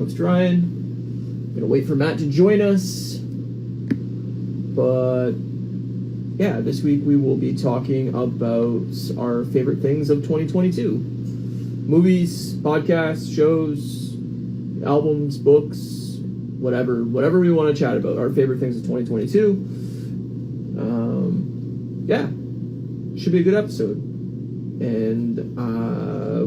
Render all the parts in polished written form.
host Ryan. Gonna wait for Matt to join us. But yeah, this week we will be talking about our favorite things of 2022. Movies, podcasts, shows, albums, books, whatever we want to chat about. Our favorite things of 2022. Yeah, should be a good episode. And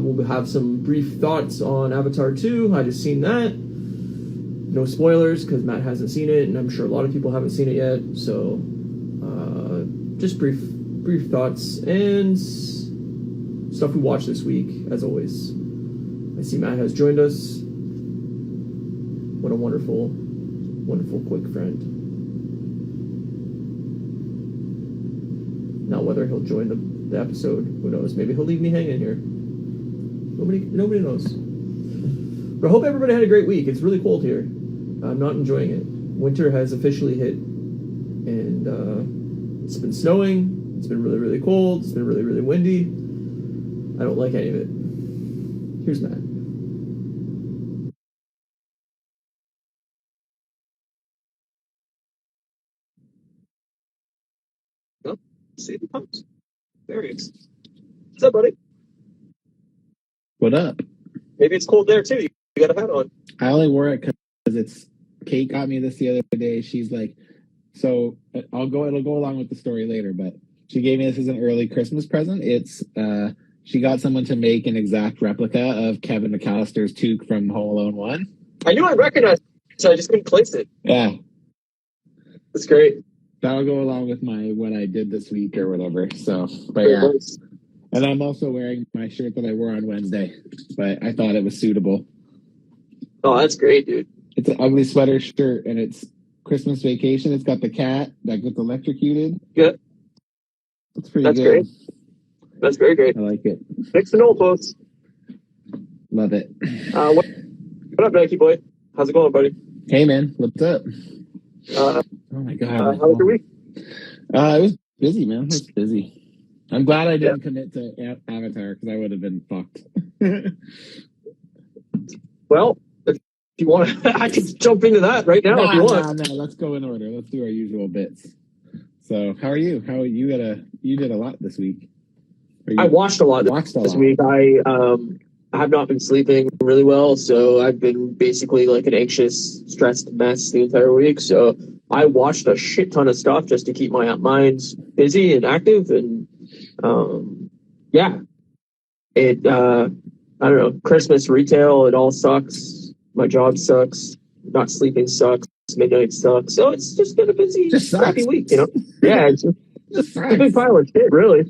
we'll have some brief thoughts on Avatar 2. I just seen that. No spoilers because Matt hasn't seen it, and I'm sure a lot of people haven't seen it yet. So just brief thoughts and stuff we watched this week, as always. I see Matt has joined us. What a wonderful quick friend. Now whether he'll join the episode, who knows? Maybe he'll leave me hanging here. Nobody knows. But I hope everybody had a great week. It's really cold here. I'm not enjoying it. Winter has officially hit, and it's been snowing. It's been really, really cold. It's been really, really windy. I don't like any of it. Here's Matt. Oh, see the pumps. There he is. What's up, buddy? What up? Maybe it's cold there too. You got a hat on. I only wore it because it's Kate got me this the other day. She's like, so it'll go along with the story later, but she gave me this as an early Christmas present. It's she got someone to make an exact replica of Kevin McAllister's toque from Home Alone 1. I knew I recognized it, so I just couldn't place it. Yeah. That's great. That'll go along with what I did this week or whatever. So, but yeah. And I'm also wearing my shirt that I wore on Wednesday, but I thought it was suitable. Oh, that's great, dude. It's an ugly sweater shirt, and it's Christmas Vacation. It's got the cat that gets electrocuted. Yeah. It's pretty good. That's great. That's very great. I like it. Fix and old folks. Love it. What up, Nike boy? How's it going, buddy? Hey, man. What's up? Oh, my God. How was your week? It was busy, man. It was busy. I'm glad I didn't commit to Avatar because I would have been fucked. Well, if you want, I can jump into that right now if you want. No, let's go in order. Let's do our usual bits. So, how are you? You did a lot this week. I watched a lot this week. I have not been sleeping really well, so I've been basically like an anxious, stressed mess the entire week. So I watched a shit ton of stuff just to keep my mind busy and active, and yeah, it I don't know, Christmas retail, it all sucks. My job sucks. Not sleeping sucks. Midnight sucks. So it's just been a busy, crappy week, you know? Yeah, it's a big pile of shit, really.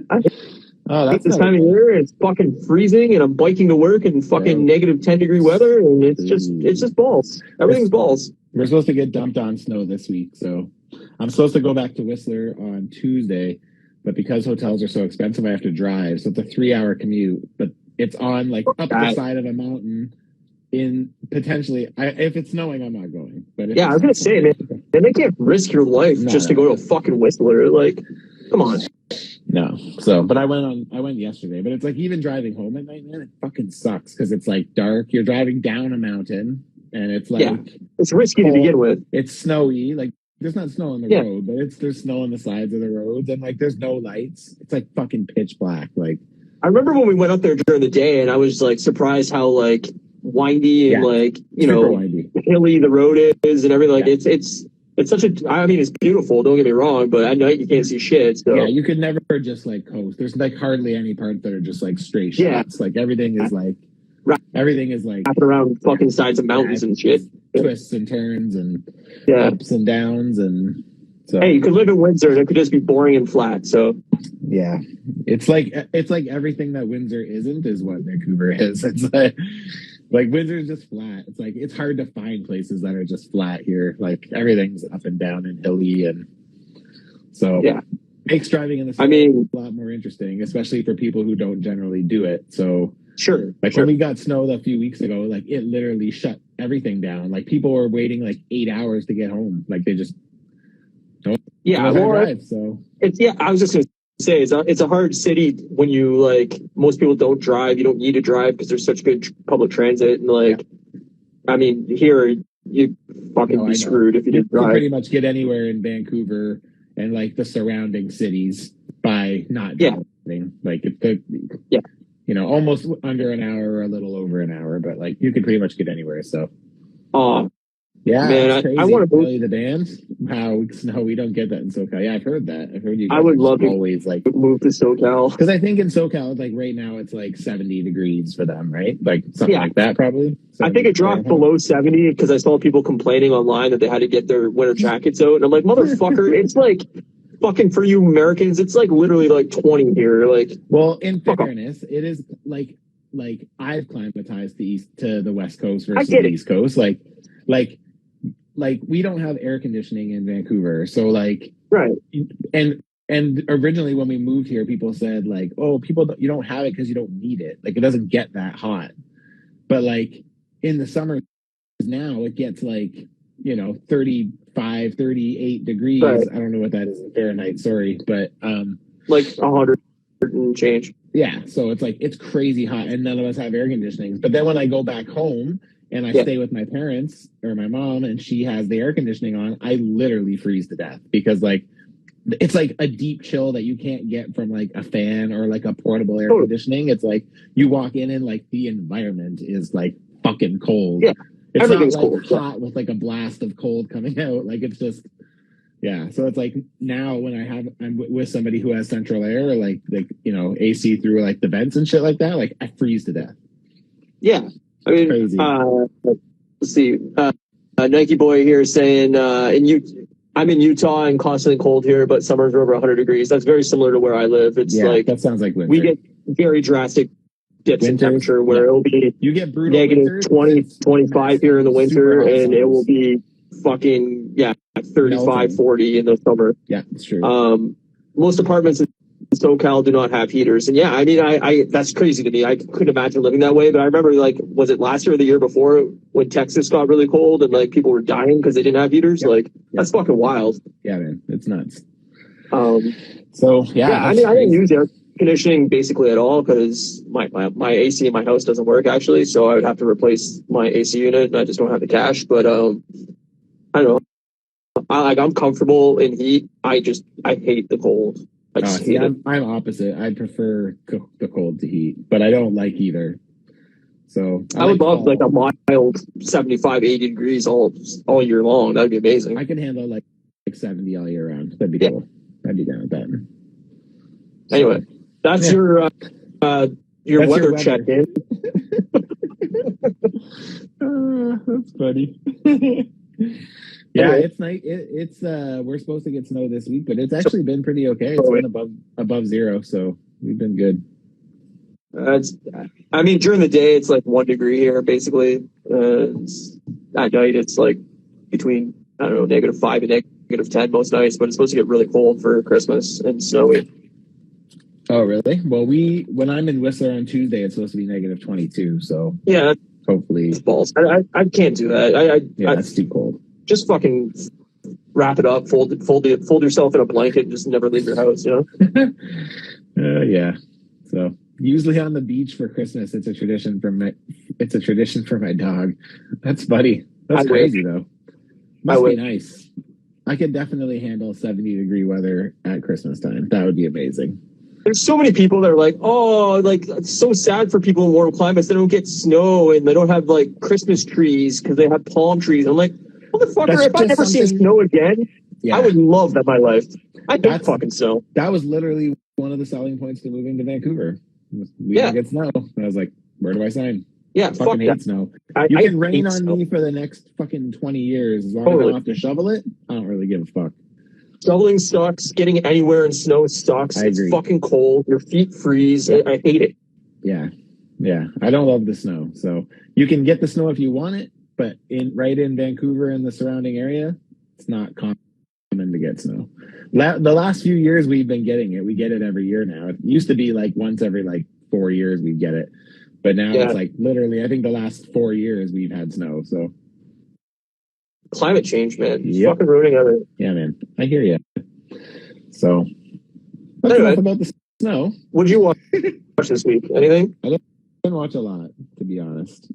I hate this time of year. It's fucking freezing, and I'm biking to work in fucking negative 10-degree weather, and it's just balls. Everything's balls. We're supposed to get dumped on snow this week, so I'm supposed to go back to Whistler on Tuesday, but because hotels are so expensive, I have to drive. So it's a 3-hour commute, but it's on like up the side of a mountain. In potentially, if it's snowing, I'm not going. But I was gonna say, man, they can't risk your life just to go to fucking Whistler. Like, come on. No. So, but I went yesterday. But it's like even driving home at night, man, it fucking sucks because it's like dark. You're driving down a mountain, and it's like it's risky to begin with. It's snowy. Like there's not snow on the road, but there's snow on the sides of the roads, and like there's no lights. It's like fucking pitch black. Like I remember when we went up there during the day, and I was like surprised how like windy and like hilly the road is and everything. Like it's such a, I mean, it's beautiful, don't get me wrong, but at night you can't see shit. So yeah, you could never just like coast. There's like hardly any parts that are just like straight shots. Like everything is like wrapping around fucking sides of mountains and shit, twists and turns and ups and downs. And so hey, you could live in Windsor and it could just be boring and flat. So yeah, it's like everything that Windsor isn't is what Vancouver is. It's like Windsor is just flat. It's like it's hard to find places that are just flat here. Like everything's up and down and hilly, and so makes driving in the snow a lot more interesting, especially for people who don't generally do it. So when we got snow a few weeks ago, like it literally shut everything down. Like people were waiting like 8 hours to get home. Like they just don't drive. So it's I was just gonna say it's a hard city when you like most people don't drive. You don't need to drive because there's such good public transit and like I mean, here you'd fucking be screwed if you didn't You can drive. pretty much get anywhere in Vancouver and like the surrounding cities by not driving. Like almost under an hour or a little over an hour, but like you could pretty much get anywhere. So, yeah, man, it's crazy. I want to move the band. How snow? We don't get that in SoCal. Yeah, I've heard that. I've heard you guys I would love to always like move to SoCal because I think in SoCal, like right now, it's like 70 degrees for them, right? Like something like that, probably. I think it dropped below 70 because I saw people complaining online that they had to get their winter jackets out, and I'm like, motherfucker, it's like fucking for you Americans, it's like literally like 20 here. Like, well, in fairness, it is like I've climatized to the West Coast versus the East Coast, like we don't have air conditioning in Vancouver, so like right. And originally when we moved here, people said like, oh, you don't have it because you don't need it, like it doesn't get that hot. But like in the summer now, it gets like 35, 38 degrees. Right. I don't know what that is in Fahrenheit. Sorry, but like 100 and change. Yeah, so it's like it's crazy hot, and none of us have air conditioning. But then when I go back home and I stay with my parents or my mom, and she has the air conditioning on, I literally freeze to death because like it's like a deep chill that you can't get from like a fan or like a portable air conditioning. It's like you walk in and like the environment is like fucking cold. Yeah, it's everything's not like cold. Hot with like a blast of cold coming out. Like it's just. Yeah, so it's like now when I'm with somebody who has central air, like AC through like the vents and shit like that, like I freeze to death. Yeah, I mean, crazy. Let's see, Nike boy here saying I'm in Utah and constantly cold here, but summers are over 100 degrees. That's very similar to where I live. It's like that sounds like winter. We get very drastic dips in temperature where it'll be negative 20, 25 here in the winter, and it will be fucking 35, 40 in the summer. Yeah, it's true. Most apartments in SoCal do not have heaters, and I mean, I that's crazy to me. I couldn't imagine living that way. But I remember, like, was it last year or the year before when Texas got really cold and like people were dying because they didn't have heaters? That's fucking wild. Yeah, man, it's nuts. So I mean, I didn't use air conditioning basically at all because my AC in my house doesn't work actually, so I would have to replace my AC unit, and I just don't have the cash. But I don't know. I'm comfortable in heat. I hate the cold. I'm opposite. I prefer the cold to heat, but I don't like either. So I would love like a mild 75, 80 degrees all year long. That'd be amazing. I could handle like 70 all year round. That'd be cool. I'd be down with that. Anyway, that's your weather check-in. That's funny. Yeah, it's nice. It's we're supposed to get snow this week, but it's actually been pretty okay. It's been above zero, so we've been good. I mean, during the day it's like 1 degree here, basically. At night it's like between -5 and -10 most nights, but it's supposed to get really cold for Christmas and snowy. Oh, really? Well, when I'm in Whistler on Tuesday, it's supposed to be -22. So yeah, hopefully it's balls. I can't do that. It's too cold. Just fucking wrap it up, fold yourself in a blanket, and just never leave your house, Yeah. So usually on the beach for Christmas, it's a tradition for my dog. That's funny. That's crazy though. Must be nice. I could definitely handle 70-degree weather at Christmas time. That would be amazing. There's so many people that are like, oh, like it's so sad for people in warm climates. They don't get snow and they don't have like Christmas trees because they have palm trees. I'm like, motherfucker, if I never see snow again, I would love that in my life. I hate fucking snow. That was literally one of the selling points to moving to Vancouver. We don't get snow. And I was like, where do I sign? Yeah, I fucking hate snow. You can rain on me for the next fucking 20 years. As long as I don't have to shovel it, I don't really give a fuck. Shoveling sucks. Getting anywhere in snow sucks. It's fucking cold. Your feet freeze. Yeah. I hate it. Yeah. I don't love the snow. So you can get the snow if you want it, but right in Vancouver and the surrounding area, it's not common to get snow. The last few years we've been getting it. We get it every year now. It used to be like once every like 4 years we'd get it. But now it's like literally, I think the last 4 years we've had snow. So climate change, man. It's fucking ruining everything. Yeah, man. I hear you. So that's enough about the snow. What'd you watch this week? Anything? I didn't watch a lot, to be honest.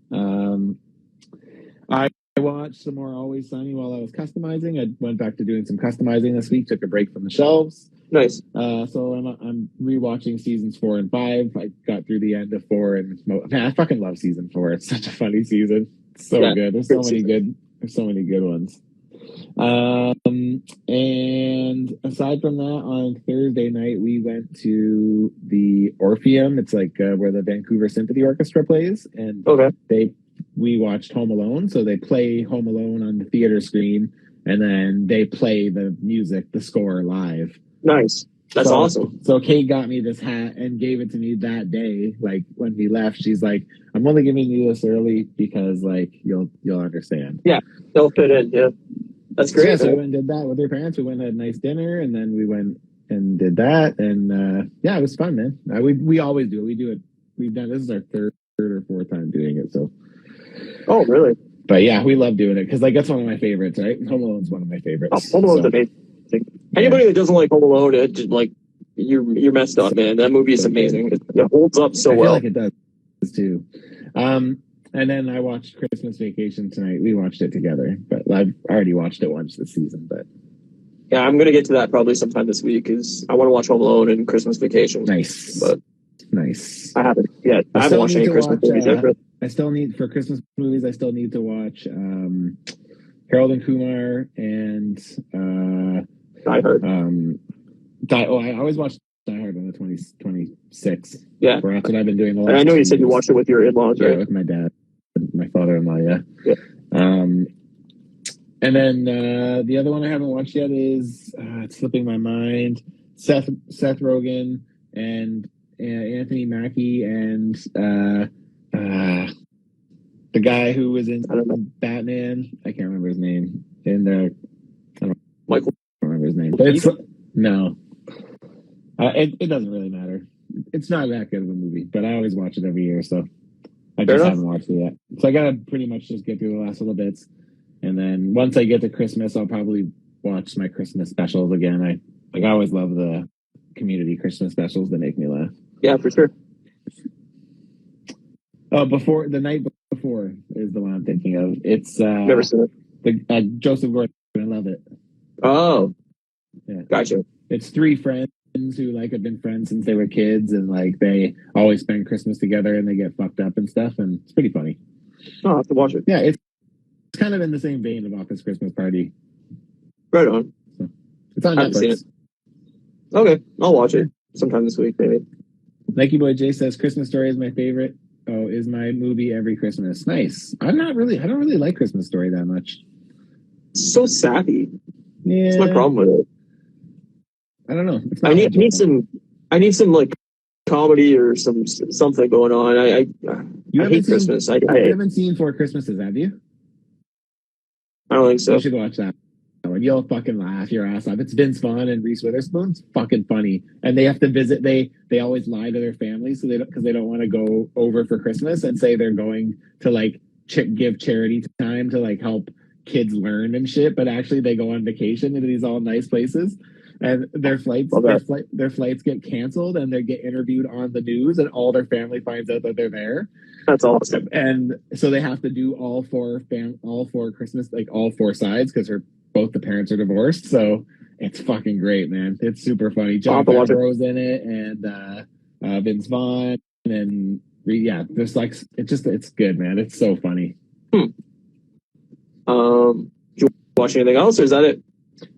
I watched some more Always Sunny while I was customizing. I went back to doing some customizing this week. Took a break from the shelves. Nice. So I'm rewatching seasons 4 and 5. I got through the end of 4, and man, I fucking love season 4. It's such a funny season. It's so good. There's so many good. There's so many good ones. And aside from that, on Thursday night we went to the Orpheum. It's like where the Vancouver Symphony Orchestra plays, and we watched Home Alone. So they play Home Alone on the theater screen, and then they play the music, the score live. Nice. That's awesome. So Kate got me this hat and gave it to me that day. Like when we left, she's like, "I'm only giving you this early because like you'll understand." Yeah, they'll fit in. Yeah, that's great. So, so we went and did that with her parents. We went and had a nice dinner, and then we went and did that, and it was fun, man. We always do it. We do it. We've done this is our third or fourth time doing it. So. Oh, really? But yeah, we love doing it because like that's one of my favorites, right? Home Alone's one of my favorites. Home Alone's amazing. Anybody that doesn't like Home Alone, you're messed up, man. That movie is amazing. It holds up so well. I feel like it does too. And then I watched Christmas Vacation tonight. We watched it together, but I've already watched it once this season. But yeah, I'm gonna get to that probably sometime this week because I want to watch Home Alone and Christmas Vacation. Nice, but nice. I haven't yet. I haven't watched any Christmas movies. I still need for Christmas movies. I still need to watch Harold and Kumar and Die Hard. I always watch Die Hard on the 26th. Yeah, that's what I've been doing. And I know you said you watched it with your in-laws, right? Yeah, with my dad, my father-in-law. Yeah. And then the other one I haven't watched yet is it's slipping my mind. Seth Rogen and Anthony Mackie and the guy who was in Batman. I can't remember his name. Michael. I don't remember his name. But no. It doesn't really matter. It's not that good of a movie, but I always watch it every year, so I just haven't watched it yet. So I gotta pretty much just get through the last little bits, and then once I get to Christmas, I'll probably watch my Christmas specials again. I always love the Community Christmas specials that make me laugh. Yeah, for sure. Before the night before is the one I'm thinking of. It's never seen it. Joseph Gordon. I love it. Oh, yeah, gotcha. It's three friends who like have been friends since they were kids, and like they always spend Christmas together, and they get fucked up and stuff, and it's pretty funny. Oh, I'll have to watch it. Yeah, it's kind of in the same vein of Office Christmas Party. Right on. So, it's on Netflix. Okay, I'll watch it sometime this week, maybe. Nike Boy J says Christmas Story is my favorite. Oh, is my movie every Christmas. Nice. I don't really like Christmas Story that much. It's so sappy. Yeah. That's my problem with it. I don't know. I need some like comedy or something going on. I hate Christmas. You haven't seen Four Christmases, have you? I don't think so. You should watch that one. You'll fucking laugh your ass off. It's Vince Vaughn and Reese Witherspoon's fucking funny, and they have to visit. They always lie to their families because they don't want to go over for Christmas and say they're going to like give charity time to like help kids learn and shit, but actually they go on vacation into these all nice places, and their flights get canceled, and they get interviewed on the news, and all their family finds out that they're there. That's awesome. And so they have to do all four Christmas, like all four sides, because both the parents are divorced. So it's fucking great, man. It's super funny. John Favreau's in it, and Vince Vaughn, and yeah, there's like it's good, man. It's so funny. Did you watch anything else, or is that it?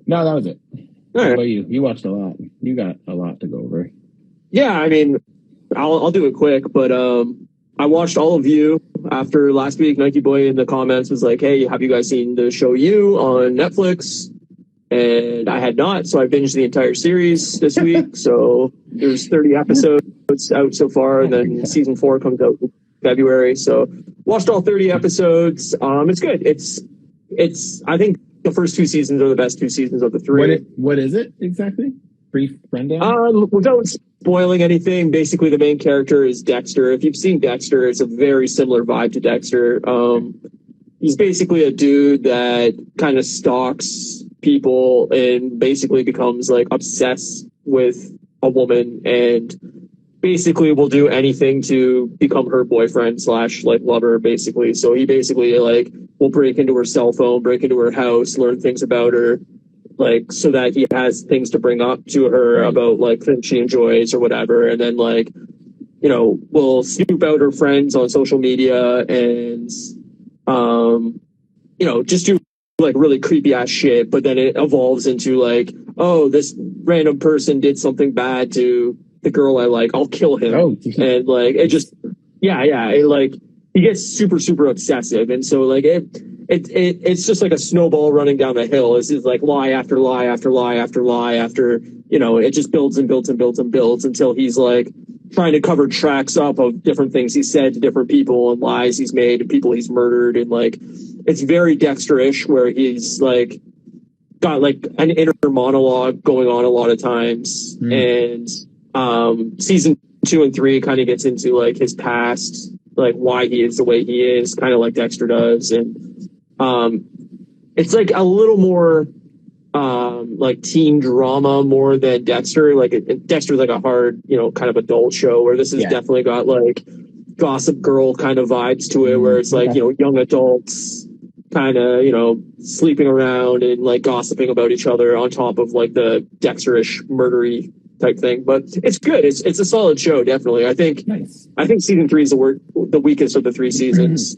No, that was it. All right. What about you? You watched a lot. You got a lot to go over. Yeah, I mean, I'll do it quick, but I watched all of You after last week. Nike Boy in the comments was like, "Hey, have you guys seen the show You on Netflix?" And I had not, so I binged the entire series this week. So there's 30 episodes out so far, and then season 4 comes out in February. So watched all 30 episodes. It's good. It's. I think the first 2 seasons are the best 2 seasons of the 3. What is it exactly? Brief rundown. Without spoiling anything, basically the main character is Dexter. If you've seen Dexter, it's a very similar vibe to Dexter. He's basically a dude that kind of stalks people and basically becomes like obsessed with a woman and basically will do anything to become her boyfriend / like lover, basically. So he basically like will break into her cell phone, break into her house, learn things about her, like, so that he has things to bring up to her about, like, things she enjoys or whatever. And then, like, you know, will snoop out her friends on social media and, you know, just do, like, really creepy ass shit. But then it evolves into, like, oh, this random person did something bad to the girl I like, I'll kill him. Oh. And, like, it just, it, like, he gets super, super obsessive. And so, like, it's just like a snowball running down a hill. It's just like lie after lie after lie after lie after, you know, it just builds and builds and builds and builds until he's, like, trying to cover tracks up of different things he said to different people and lies he's made and people he's murdered. And, like, it's very Dexter-ish, where he's, like, got, like, an inner monologue going on a lot of times. And season 2 and 3 kind of gets into, like, his past, like, why he is the way he is, kind of like Dexter does. And it's, like, a little more like teen drama more than Dexter. Like, Dexter's like a hard, you know, kind of adult show, where this has definitely got, like, Gossip Girl kind of vibes to it, where it's like, you know, young adults kind of, you know, sleeping around and, like, gossiping about each other on top of, like, the Dexter-ish murdery type thing. But it's good. It's a solid show, definitely. I think season 3 is the weakest of the 3 seasons.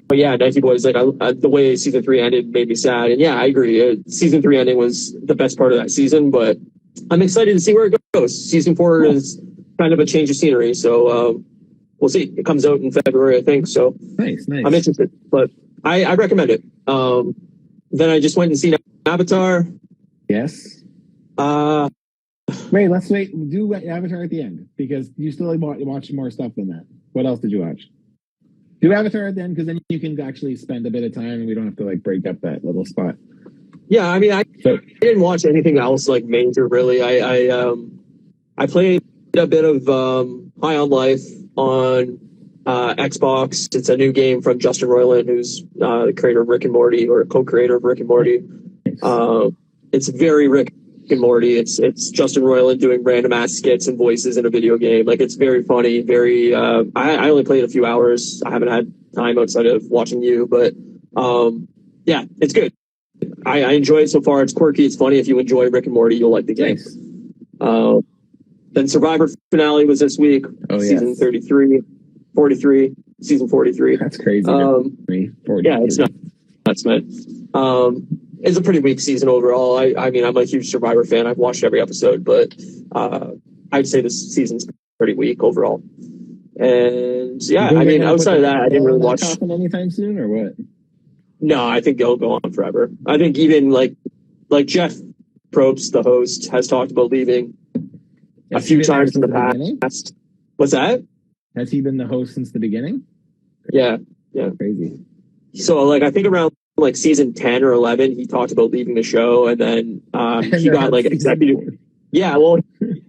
But yeah, Nike Boys, like, the way season 3 ended made me sad. And yeah, I agree. Season 3 ending was the best part of that season, but I'm excited to see where it goes. Season 4 is kind of a change of scenery. So we'll see. It comes out in February, I think. So nice. I'm interested, but I recommend it. Then I just went and seen Avatar. Yes. Wait, let's wait. Do Avatar at the end, because you still watch more stuff than that. What else did you watch? Do Avatar at the end, because then you can actually spend a bit of time and we don't have to, like, break up that little spot. Yeah, I mean, I didn't watch anything else, like, major, really. I played a bit of High on Life on Xbox. It's a new game from Justin Roiland, who's the creator of Rick and Morty, or co-creator of Rick and Morty. It's very Rick and Morty. It's Justin Roiland doing random ass skits and voices in a video game. Like, it's very funny. Very. I only played a few hours. I haven't had time outside of watching you, but yeah, it's good. I enjoy it so far. It's quirky. It's funny. If you enjoy Rick and Morty, you'll like the game. Nice. Then Survivor finale was this week. Season 43, season 43. That's crazy. 40. Yeah, it's nuts, man. It's a pretty weak season overall. I mean, I'm a huge Survivor fan. I've watched every episode, but I'd say this season's pretty weak overall. And yeah, I mean, outside of that, I didn't really watch anytime soon, or what? No, I think it'll go on forever. I think even like Jeff Probst, the host, has talked about leaving a few times in the past. What's that? Has he been the host since the beginning? Yeah. Crazy. So, like, I think around, like, season 10 or 11, he talked about leaving the show, and then he got, like, executive. Yeah, well,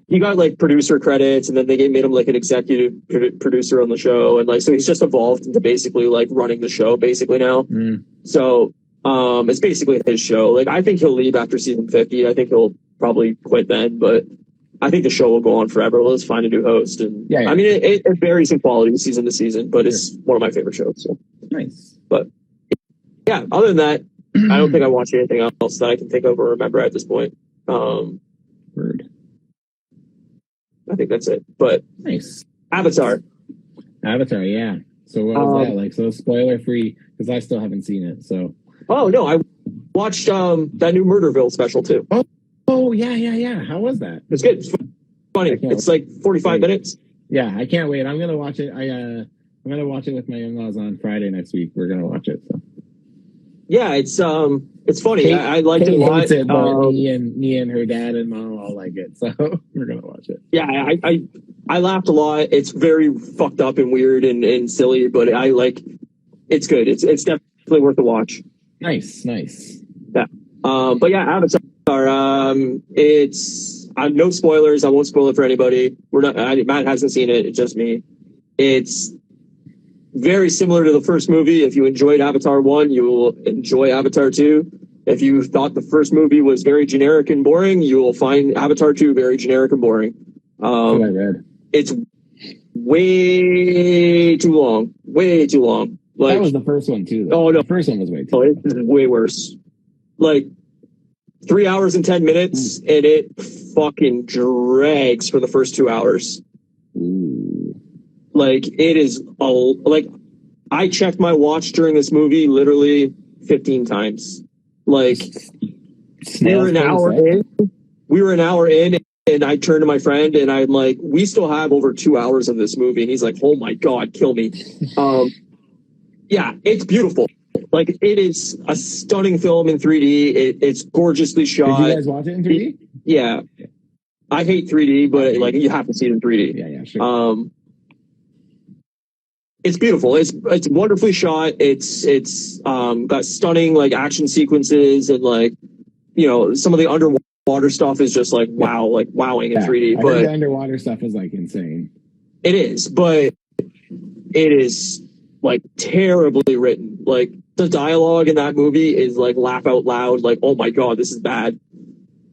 he got, like, producer credits, and then they made him, like, an executive producer on the show, and, like, so he's just evolved into basically, like, running the show basically now. So it's basically his show. Like, I think he'll leave after season 50. I think he'll probably quit then, but I think the show will go on forever. Let's find a new host. And I mean, it varies in quality season to season, but it's one of my favorite shows. So. Nice. But yeah, other than that, I don't think I watched anything else that I can think of or remember at this point. Word. I think that's it. But nice. Avatar, yeah. So what was that like? So spoiler free, because I still haven't seen it. So. Oh no, I watched that new Murderville special too. Oh yeah. How was that? It's good. It's funny. It's like 45 minutes. Yeah, I can't wait. I'm gonna watch it. I'm gonna watch it with my in-laws on Friday next week. We're gonna watch it. So. Yeah, it's funny. Kate, I liked it a lot. It, but me and her dad and mom all like it, so we're gonna watch it. Yeah, I laughed a lot. It's very fucked up and weird and silly, but I like. It's good. It's definitely worth the watch. Nice. Yeah. But yeah, Avatar. It's no spoilers. I won't spoil it for anybody. Matt hasn't seen it. It's just me. It's very similar to the first movie. If you enjoyed Avatar 1, you will enjoy Avatar 2. If you thought the first movie was very generic and boring, you will find Avatar 2 very generic and boring. I read. It's way too long. Like, that was the first one too, though. Oh no, the first one was way too. Oh, it's way worse. Like 3 hours and 10 minutes, and it fucking drags for the first 2 hours. Ooh. Like it is like I checked my watch during this movie literally 15 times. Like we were an hour in. We were an hour in, and I turned to my friend, and I'm like, "We still have over 2 hours of this movie." And he's like, "Oh my god, kill me!" Yeah, it's beautiful. Like it is a stunning film in 3D. It's gorgeously shot. Did you guys watch it in 3D? Yeah, I hate 3D, but like you have to see it in 3D. Yeah, sure. It's beautiful. It's wonderfully shot. It's got stunning like action sequences, and like some of the underwater stuff is just like wow, like wowing in 3D. I But the underwater stuff is like insane. It is, but it is like terribly written. Like the dialogue in that movie is like laugh out loud. Like, oh my god, this is bad.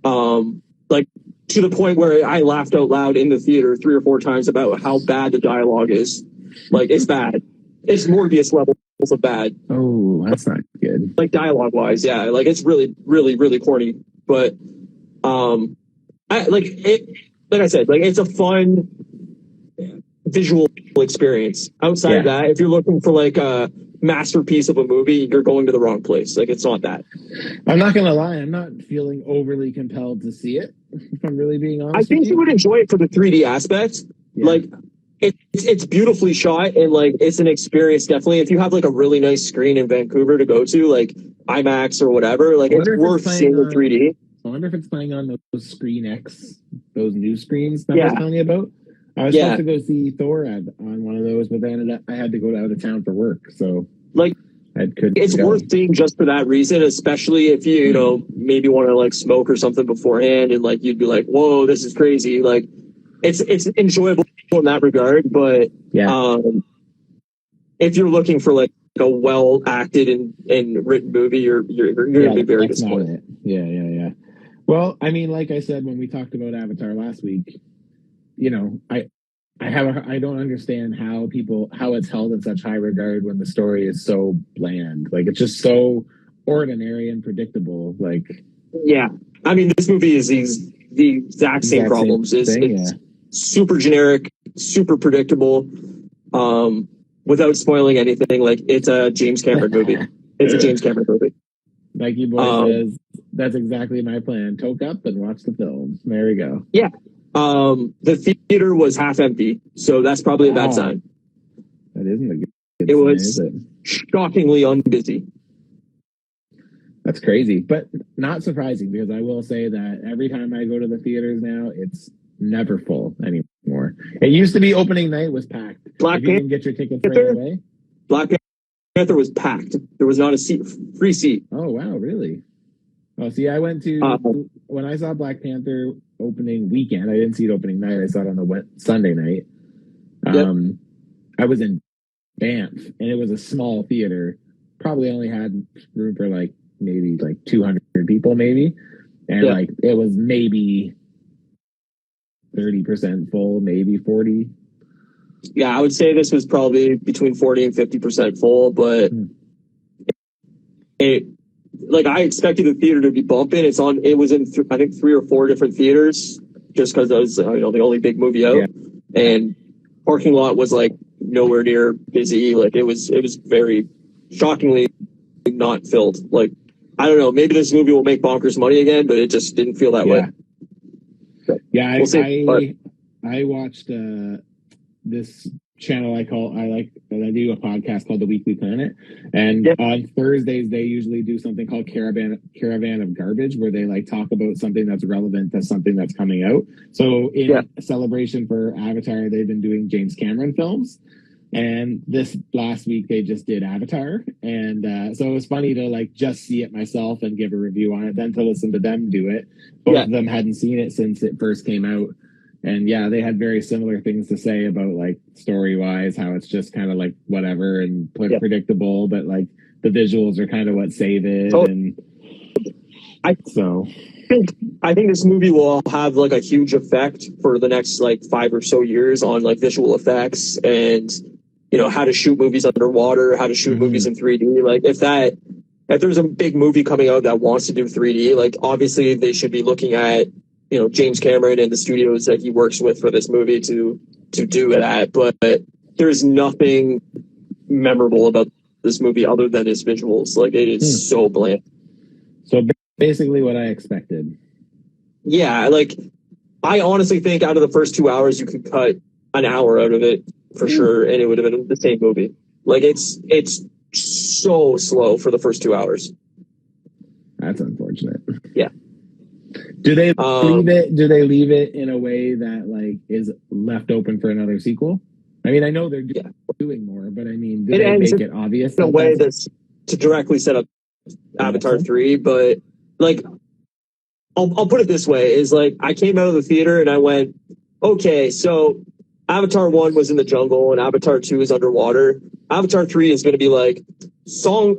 Like to the point where I laughed out loud in the theater 3 or 4 times about how bad the dialogue is. Like it's bad. It's Morbius levels of bad. Oh, that's not good. Like dialogue wise, yeah. Like it's really, really, really corny. But like I said, like it's a fun visual experience. Outside of that, if you're looking for like a masterpiece of a movie, you're going to the wrong place. Like it's not that. I'm not gonna lie, I'm not feeling overly compelled to see it, if I'm really being honest. I think you would enjoy it for the 3D aspect. Like it's beautifully shot, and like it's an experience definitely. If you have like a really nice screen in Vancouver to go to, like IMAX or whatever, like it's worth seeing in 3D. I wonder if it's playing on those Screen X, those new screens that I was telling you about. I was supposed to go see Thor on one of those, but then I had to go out of town for work. So like it's worth seeing just for that reason, especially if you maybe want to like smoke or something beforehand, and like you'd be like, whoa, this is crazy. Like it's enjoyable in that regard, but if you're looking for like a well acted and written movie, you're gonna be very disappointed. Yeah. Well, I mean, like I said when we talked about Avatar last week, I don't understand how it's held in such high regard when the story is so bland. Like it's just so ordinary and predictable. Like I mean, this movie is the exact same problems. It's super generic, super predictable. Without spoiling anything, like it's a James Cameron movie. It's a James Cameron movie. Like you boy says, that's exactly my plan. Toke up and watch the film. There we go. Yeah. The theater was half empty, so that's probably a bad sign. That isn't a good sign, was shockingly unbusy. That's crazy, but not surprising because I will say that every time I go to the theaters now, it's never full anymore. It used to be opening night was packed. Black Panther, you can get your tickets right away. Black Panther was packed. There was not a free seat. Oh wow, really? Oh, see, I went to when I saw Black Panther opening weekend. I didn't see it opening night. I saw it on the Sunday night. I was in Banff, and it was a small theater. Probably only had room for like maybe like 200 people, maybe, and like it was maybe 30% full, maybe 40. Yeah, I would say this was probably between 40 and 50% full, but I expected the theater to be bumping. It was in I think 3 or 4 different theaters, just because it was the only big movie out, and parking lot was like nowhere near busy. Like it was very shockingly not filled. Like I don't know, maybe this movie will make bonkers money again, but it just didn't feel that way. Yeah, I watched this channel I do a podcast called The Weekly Planet, and on Thursdays they usually do something called Caravan of Garbage, where they like talk about something that's relevant to something that's coming out. So in celebration for Avatar, they've been doing James Cameron films, and this last week they just did Avatar, and so it was funny to like just see it myself and give a review on it, then to listen to them do it. Both of them hadn't seen it since it first came out. And they had very similar things to say about like story wise, how it's just kind of like whatever and predictable, but like the visuals are kind of what save it. And I think this movie will have like a huge effect for the next like 5 or so years on like visual effects and how to shoot movies underwater, how to shoot movies in 3D. Like if there's a big movie coming out that wants to do 3D, like obviously they should be looking at, James Cameron and the studios that he works with for this movie to do that. But there's nothing memorable about this movie other than its visuals. Like it is so bland. So basically what I expected. Yeah, like I honestly think out of the first 2 hours you could cut an hour out of it for sure, and it would have been the same movie. Like it's so slow for the first 2 hours. That's unfortunate. Yeah. Do they leave it? Do they leave it in a way that like is left open for another sequel? I mean, I know they're doing more, but I mean, do they make it obvious in a way that's to directly set up Avatar 3? But like, I'll put it this way: is like I came out of the theater and I went, okay, so Avatar 1 was in the jungle and Avatar 2 is underwater. Avatar 3 is going to be like Songs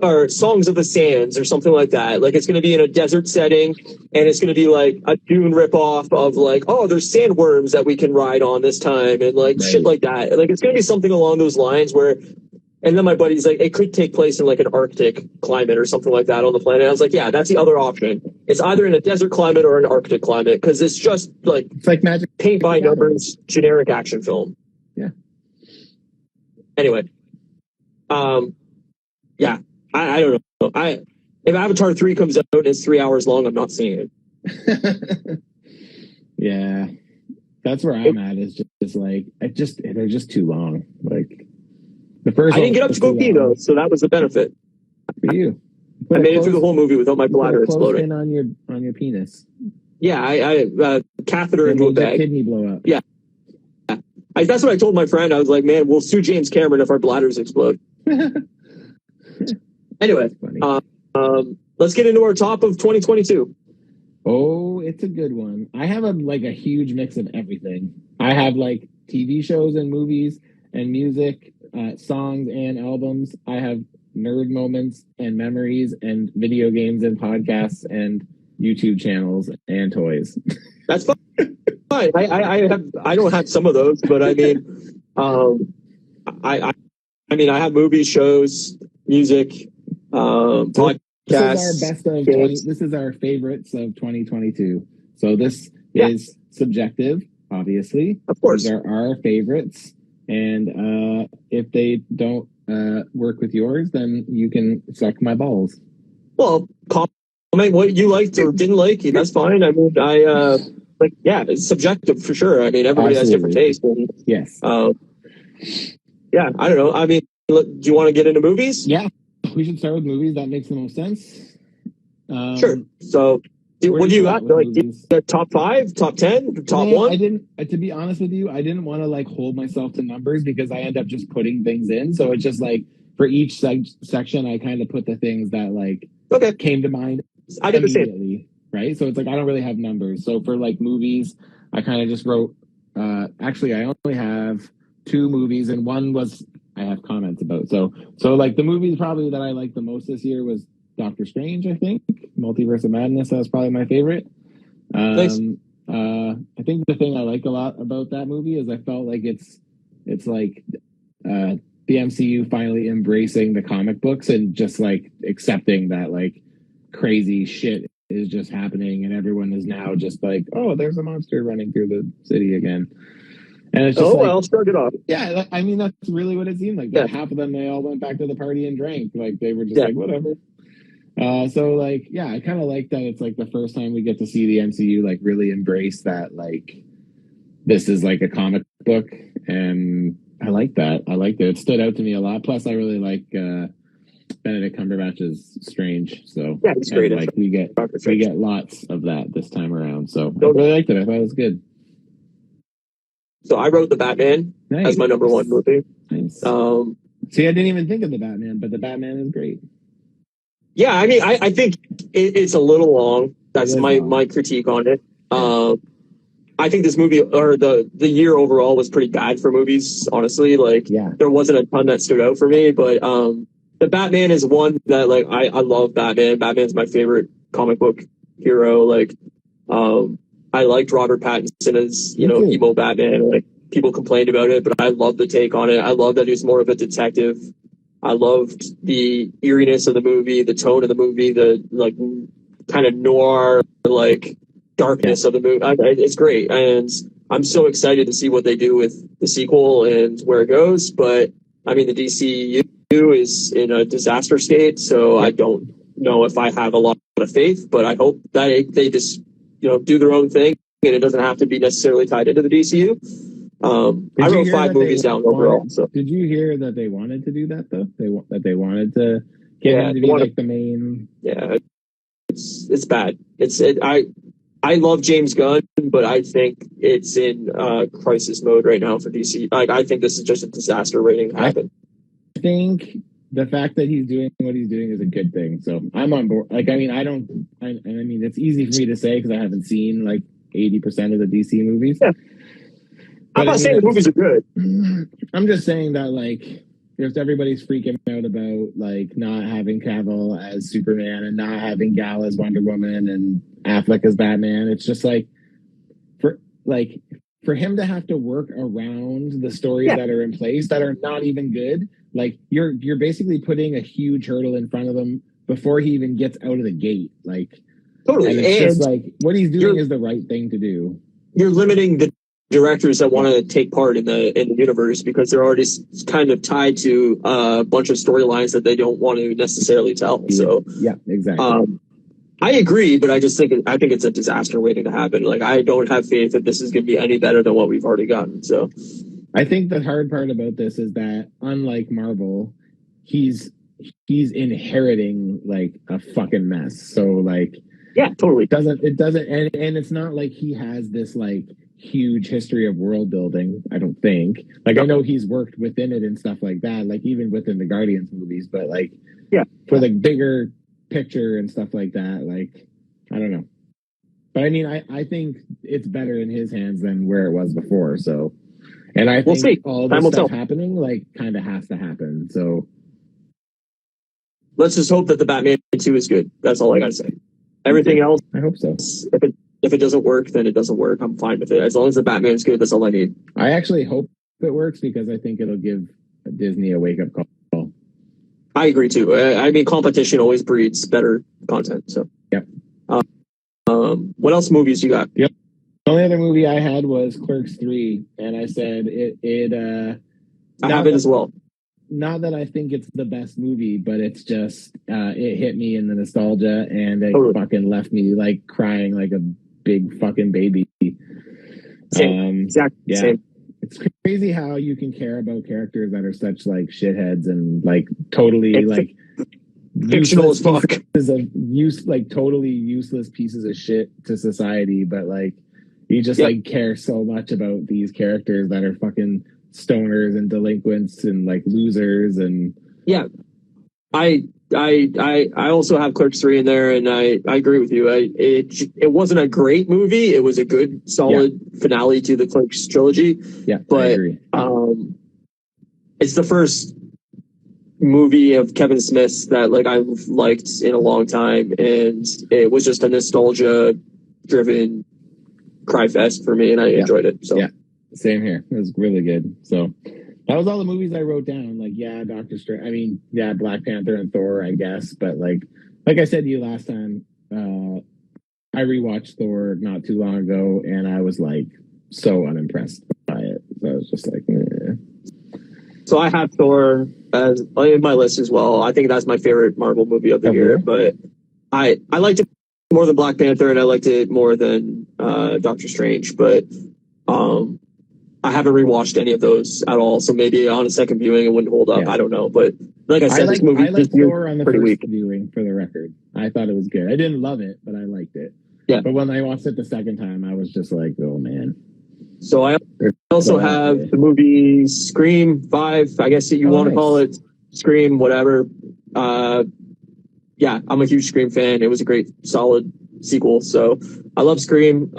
of the Sands or something like that. Like it's going to be in a desert setting and it's going to be like a Dune ripoff of like, oh, there's sandworms that we can ride on this time and like shit like that. Like it's going to be something along those lines where, and then my buddy's like, it could take place in like an Arctic climate or something like that on the planet. I was like, yeah, that's the other option. It's either in a desert climate or an Arctic climate because it's just like, it's like magic paint by numbers, generic action film. Yeah. Anyway. Yeah, I don't know. If Avatar 3 comes out and it's 3 hours long, I'm not seeing it. Yeah, that's where I'm at. Is just like they're just too long. Like the first. I didn't get up to go pee though, so that was the benefit. For you, I made it through the whole movie without my bladder exploding. On your penis. Yeah, I catheter into a bag. Kidney blow up. Yeah. That's what I told my friend. I was like, man, we'll sue James Cameron if our bladders explode. Anyway, let's get into our top of 2022. Oh, it's a good one. I have a huge mix of everything. I have like TV shows and movies and music, songs and albums. I have nerd moments and memories and video games and podcasts and YouTube channels and toys. That's fine. I don't have some of those, but I mean, I have movies, shows, music, podcasts. This is our best of 20, this is our favorites of 2022. So this is subjective, obviously. Of course. These are our favorites. And if they don't work with yours, then you can suck my balls. Well, comment what you liked or didn't like. That's fine. I mean, it's subjective for sure. I mean, everybody has different tastes. And, yes. Yeah, I don't know. I mean, do you want to get into movies? Yeah, we should start with movies. That makes the most sense. Sure. So, what do you got? Like, top 5, top 10, top 1? I didn't. To be honest with you, I didn't want to like hold myself to numbers because I end up just putting things in. So it's just like for each section, I kind of put the things that like came to mind. I did the same. Right. So it's like I don't really have numbers. So for like movies, I kind of just wrote. Actually, I only have 2 movies, and one was I have comments about. So like the movie probably that I liked the most this year was Doctor Strange. I think Multiverse of Madness. That was probably my favorite. Nice. I think the thing I like a lot about that movie is I felt like it's like the MCU finally embracing the comic books and just like accepting that like crazy shit is just happening and everyone is now just like, oh, there's a monster running through the city again. And it's just well, shrug it off. Yeah, I mean, that's really what it seemed like. Yeah. Half of them, they all went back to the party and drank. Like, they were just like, whatever. So, like, yeah, I kind of like that it's, like, the first time we get to see the MCU, like, really embrace that, like, this is, like, a comic book. And I like that. I liked it. It stood out to me a lot. Plus, I really like Benedict Cumberbatch's Strange. So, yeah, it's great. Like, we get lots of that this time around. So, I really liked it. I thought it was good. So I wrote The Batman as my number 1 movie. Nice. See, I didn't even think of The Batman, but The Batman is great. Yeah, I mean, I think it's a little long. That's my critique on it. I think this movie, or the year overall, was pretty bad for movies, honestly. Like, there wasn't a ton that stood out for me, but The Batman is one that, like, I love Batman. Batman's my favorite comic book hero. Like, I liked Robert Pattinson as, emo Batman. Like, people complained about it, but I love the take on it. I love that he's more of a detective. I loved the eeriness of the movie, the tone of the movie, the like kind of noir, like darkness of the movie. It's great, and I'm so excited to see what they do with the sequel and where it goes. But I mean, the DCU is in a disaster state, so I don't know if I have a lot of faith. But I hope that they just do their own thing, and it doesn't have to be necessarily tied into the DCU. I wrote 5 movies down overall. So did you hear that they wanted to do that though? They wanted to get him to be like the main. Yeah, it's bad. I love James Gunn, but I think it's in crisis mode right now for DC. Like, I think this is just a disaster waiting to happen. I think the fact that he's doing what he's doing is a good thing. So I'm on board. Like, I mean, I mean, it's easy for me to say because I haven't seen like 80% of the DC movies. Yeah. I'm not saying the movies are good. I'm just saying that, like, if everybody's freaking out about like not having Cavill as Superman and not having Gal as Wonder Woman and Affleck as Batman, it's just like for him to have to work around the stories that are in place that are not even good. Like you're basically putting a huge hurdle in front of him before he even gets out of the gate. Like totally, and it's just like what he's doing is the right thing to do. You're limiting the directors that want to take part in the universe because they're already kind of tied to a bunch of storylines that they don't want to necessarily tell. So yeah, exactly. I agree, but I think it's a disaster waiting to happen. Like, I don't have faith that this is going to be any better than what we've already gotten. So I think the hard part about this is that unlike Marvel, he's inheriting like a fucking mess. So like, yeah, totally. It doesn't, and it's not like he has this like huge history of world building. I don't think. Like, I know he's worked within it and stuff like that, like even within the Guardians movies, but like, for the bigger picture and stuff like that, like, I don't know. But I mean, I think it's better in his hands than where it was before. So, and I think all this stuff happening like kind of has to happen. So let's just hope that the Batman 2 is good. That's all I gotta say. Everything else, I hope so. If it doesn't work, then it doesn't work. I'm fine with it. As long as the Batman's good, that's all I need. I actually hope it works because I think it'll give Disney a wake-up call. I agree, too. I mean, competition always breeds better content. So, yep. What else movies you got? Yep. The only other movie I had was Clerks 3, and I said I have it as well. Not that I think it's the best movie, but it's just it hit me in the nostalgia, and it fucking left me like crying like a big fucking baby. Same. Exactly. Yeah. Same. It's crazy how you can care about characters that are such like shitheads and like totally like fictional as fuck. Like totally useless pieces of shit to society, but like you just like care so much about these characters that are fucking stoners and delinquents and like losers. And I also have Clerks 3 in there, and I agree with you. It wasn't a great movie. It was a good, solid finale to the Clerks trilogy. Yeah, but I agree. It's the first movie of Kevin Smith's that like I've liked in a long time, and it was just a nostalgia-driven cry fest for me, and I enjoyed it. So same here. It was really good. So that was all the movies I wrote down. Like, Doctor Strange. I mean, Black Panther and Thor, I guess. But like I said to you last time, I rewatched Thor not too long ago, and I was like so unimpressed by it. So I was just like, So I have Thor as in my list as well. I think that's my favorite Marvel movie of the year. But I liked it more than Black Panther, and I liked it more than Doctor Strange. But I haven't rewatched any of those at all, so maybe on a second viewing it wouldn't hold up. Yeah. I don't know, but like I said, this movie I liked Thor on the first viewing. For the record, I thought it was good. I didn't love it, but I liked it. Yeah. But when I watched it the second time, I was just like, oh man. So I also have the movie Scream 5. I guess you want to call it Scream, whatever. Yeah, I'm a huge Scream fan. It was a great, solid sequel. So I love Scream.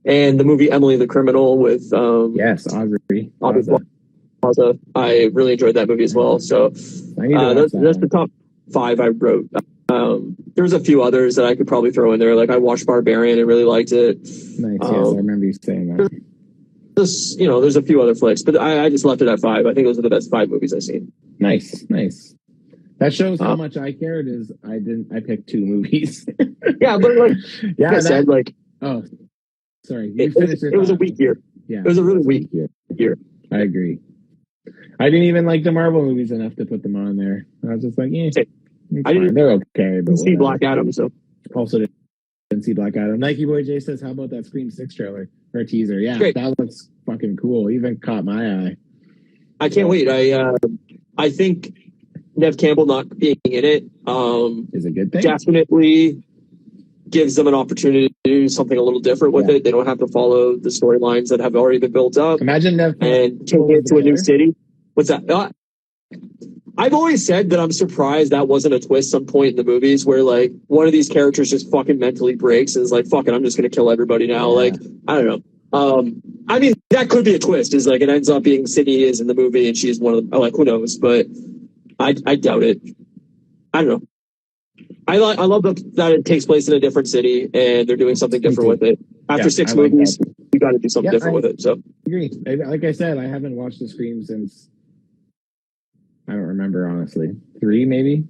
And the movie Emily the Criminal with Aubrey Plaza. I really enjoyed that movie as well. So that's the top 5 I wrote. There's a few others that I could probably throw in there. Like I watched Barbarian and really liked it. Nice. Yes, I remember you saying that. this, there's a few other flicks, but I just left it at 5. I think those are the best 5 movies I've seen. Nice. That shows how much I cared. I picked 2 movies. Yeah, but I said, oh, sorry. It was a weak year. Yeah, it was a really weak year. I agree. I didn't even like the Marvel movies enough to put them on there. I was just like, they're okay. But see Black Adam, so also didn't see Black Adam. Nike Boy J says, "How about that Scream 6 trailer or teaser?" Yeah, great. That looks fucking cool. Even caught my eye. I can't wait. I think Nev Campbell not being in it is a good thing. Definitely gives them an opportunity to do something a little different with it. They don't have to follow the storylines that have already been built up. Imagine Nev and taking it to a new city. What's that? I've always said that I'm surprised that wasn't a twist some point in the movies where one of these characters just fucking mentally breaks and is like, fuck it, I'm just going to kill everybody now. I don't know. I mean, that could be a twist is it ends up being Sydney is in the movie and she's one of them. Who knows? But I doubt it. I don't know. I love that it takes place in a different city and they're doing something different with it. After 6 movies, you got to do something different with it. So agree. Like I said, I haven't watched the Scream since I don't remember honestly. 3 maybe.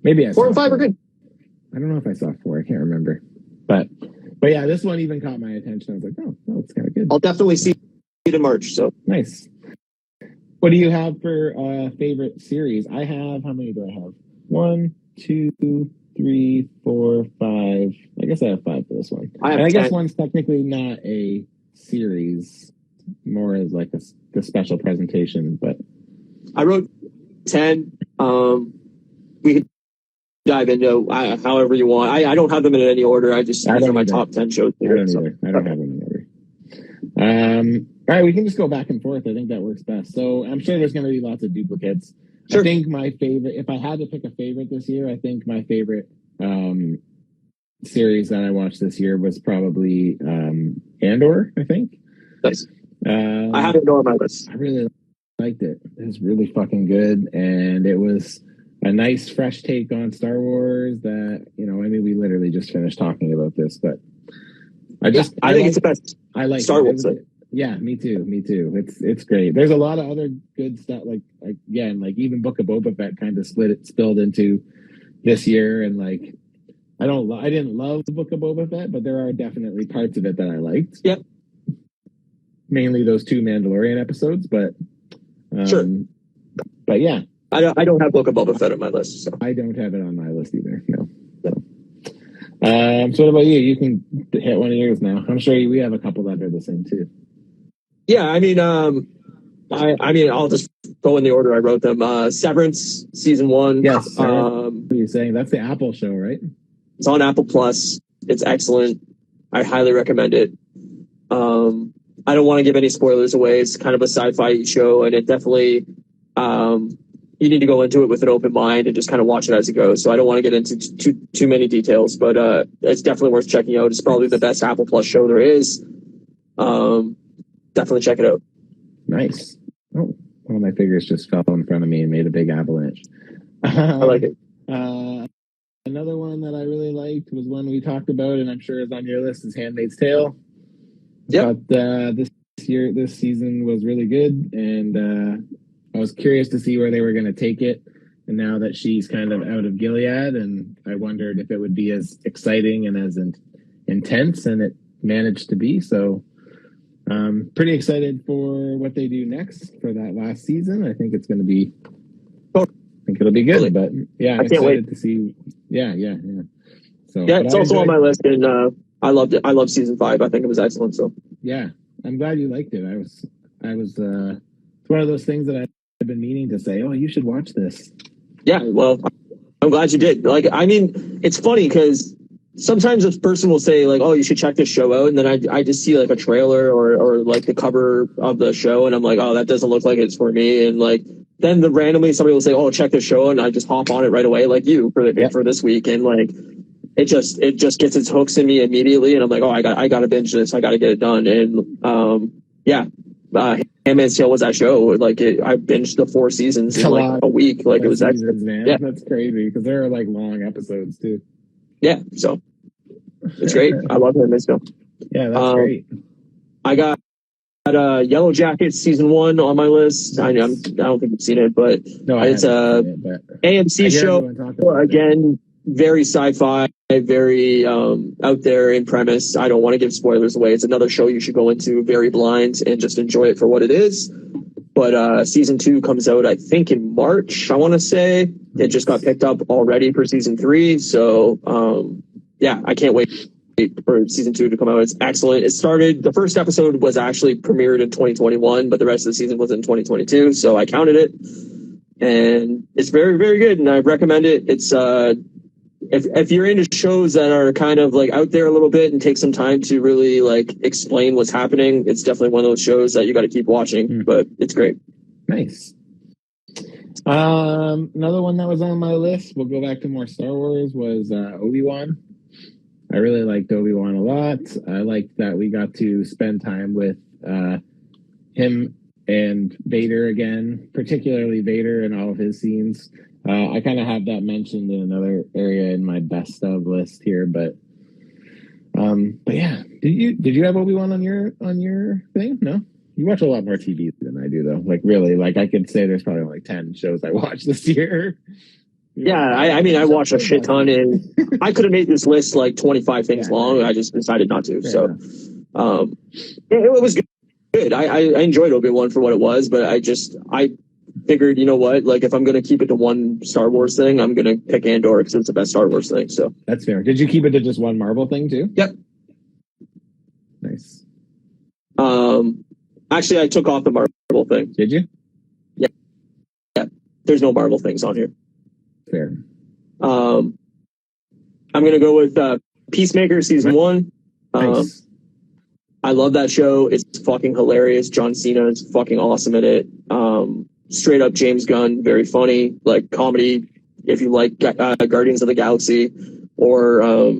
Maybe 4 and 5 are good. I don't know if I saw 4. I can't remember. But yeah, this one even caught my attention. I was like, oh, it's kind of good. I'll definitely see it in March. So nice. What do you have for favorite series? I have, how many do I have? 1, 2, 3, 4, 5. I guess I have 5 for this one. I guess one's technically not a series, more as the special presentation. But I wrote 10. We could dive into however you want. I don't have them in any order. These are my top 10 shows. I don't either. I don't have them in order. All right, we can just go back and forth. I think that works best. So I'm sure there's going to be lots of duplicates. Sure. I think my favorite, if I had to pick a favorite this year, I think my favorite series that I watched this year was probably Andor, I think. Nice. I have Andor on my list. I really liked it. It was really fucking good. And it was a nice, fresh take on Star Wars that, we literally just finished talking about this, but I think it's the best. I like Star Wars. Yeah, me too. It's great. There's a lot of other good stuff. Even Book of Boba Fett kind of spilled into this year, and I didn't love the Book of Boba Fett, but there are definitely parts of it that I liked. Yep. Mainly those 2 Mandalorian episodes, but sure. But yeah, I don't have Book of Boba Fett on my list. So. I don't have it on my list either. No. So what about you? You can hit one of yours now. I'm sure we have a couple that are the same too. Yeah, I mean, I'll just go in the order I wrote them. Severance, season 1. Yes. What are you saying? That's the Apple show, right? It's on Apple Plus. It's excellent. I highly recommend it. I don't want to give any spoilers away. It's kind of a sci-fi show, and it definitely, you need to go into it with an open mind and just kind of watch it as it goes. So I don't want to get into too many details, but it's definitely worth checking out. It's probably the best Apple Plus show there is. Definitely check it out. Nice. Oh, one of my fingers just fell in front of me and made a big avalanche. I like it. Another one that I really liked was one we talked about, and I'm sure is on your list, is Handmaid's Tale. Yeah. But this season was really good, and I was curious to see where they were going to take it. And now that she's kind of out of Gilead, and I wondered if it would be as exciting and as intense, and it managed to be. So pretty excited for what they do next for that last season. I think it's going to be, I think it'll be good, but yeah, I'm excited to see. Yeah. So yeah, it's also on my list, and I loved it. I love season 5. I think it was excellent. So yeah, I'm glad you liked it. I was it's one of those things that I've been meaning to say, oh, you should watch this. Yeah, well, I'm glad you did. It's funny because sometimes a person will say oh, you should check this show out, and then I just see a trailer or the cover of the show, and I'm like, oh, that doesn't look like it's for me, and then randomly somebody will say, oh, check this show, and I just hop on it right away, like you for this week, and it just gets its hooks in me immediately, and I'm like, oh, I got to binge this, I got to get it done, and Handmaid's Tale was that show. I binged the 4 seasons in a week. It was excellent. Man. Yeah, that's crazy because there are long episodes too. Yeah, so it's great. I love Handmaid's Tale. Yeah, that's great. I got Yellow Jackets season 1 on my list. I don't think you've seen it, but No, it's a AMC show. Again, very sci-fi, very out there in premise. I don't want to give spoilers away. It's another show you should go into very blind and just enjoy it for what it is. But season 2 comes out, I think, in March, I want to say. It just got picked up already for season 3. So, yeah, I can't wait for season 2 to come out. It's excellent. The first episode was actually premiered in 2021, but the rest of the season was in 2022. So I counted it. And it's very, very good. And I recommend it. It's, if you're into shows that are kind of like out there a little bit and take some time to really like explain what's happening, it's definitely one of those shows that you got to keep watching, but it's great. Nice. Another one that was on my list, we'll go back to more Star Wars, was Obi-Wan. I really liked Obi-Wan a lot. I liked that we got to spend time with him and Vader again, particularly Vader and all of his scenes. I kind of have that mentioned in another area in my best of list here, but yeah. Did you have Obi-Wan on your thing? No? You watch a lot more TV than I do, though. Like, really, like I could say there's probably only 10 shows I watched this year. Yeah, I mean, I watch a shit ton, and I could have made this list like 25 things long. I just decided not to. So, it was good. I enjoyed Obi-Wan for what it was, but I figured, you know what? Like, if I'm going to keep it to one Star Wars thing, I'm going to pick Andor because it's the best Star Wars thing. So that's fair. Did you keep it to just one Marvel thing too? Yep. Nice. Actually, I took off the Marvel thing. Did you? Yeah. There's no Marvel things on here. Fair. I'm going to go with Peacemaker season 1. Nice. I love that show. It's fucking hilarious. John Cena is fucking awesome in it. Straight up James Gunn, very funny, like comedy. If you like Guardians of the Galaxy or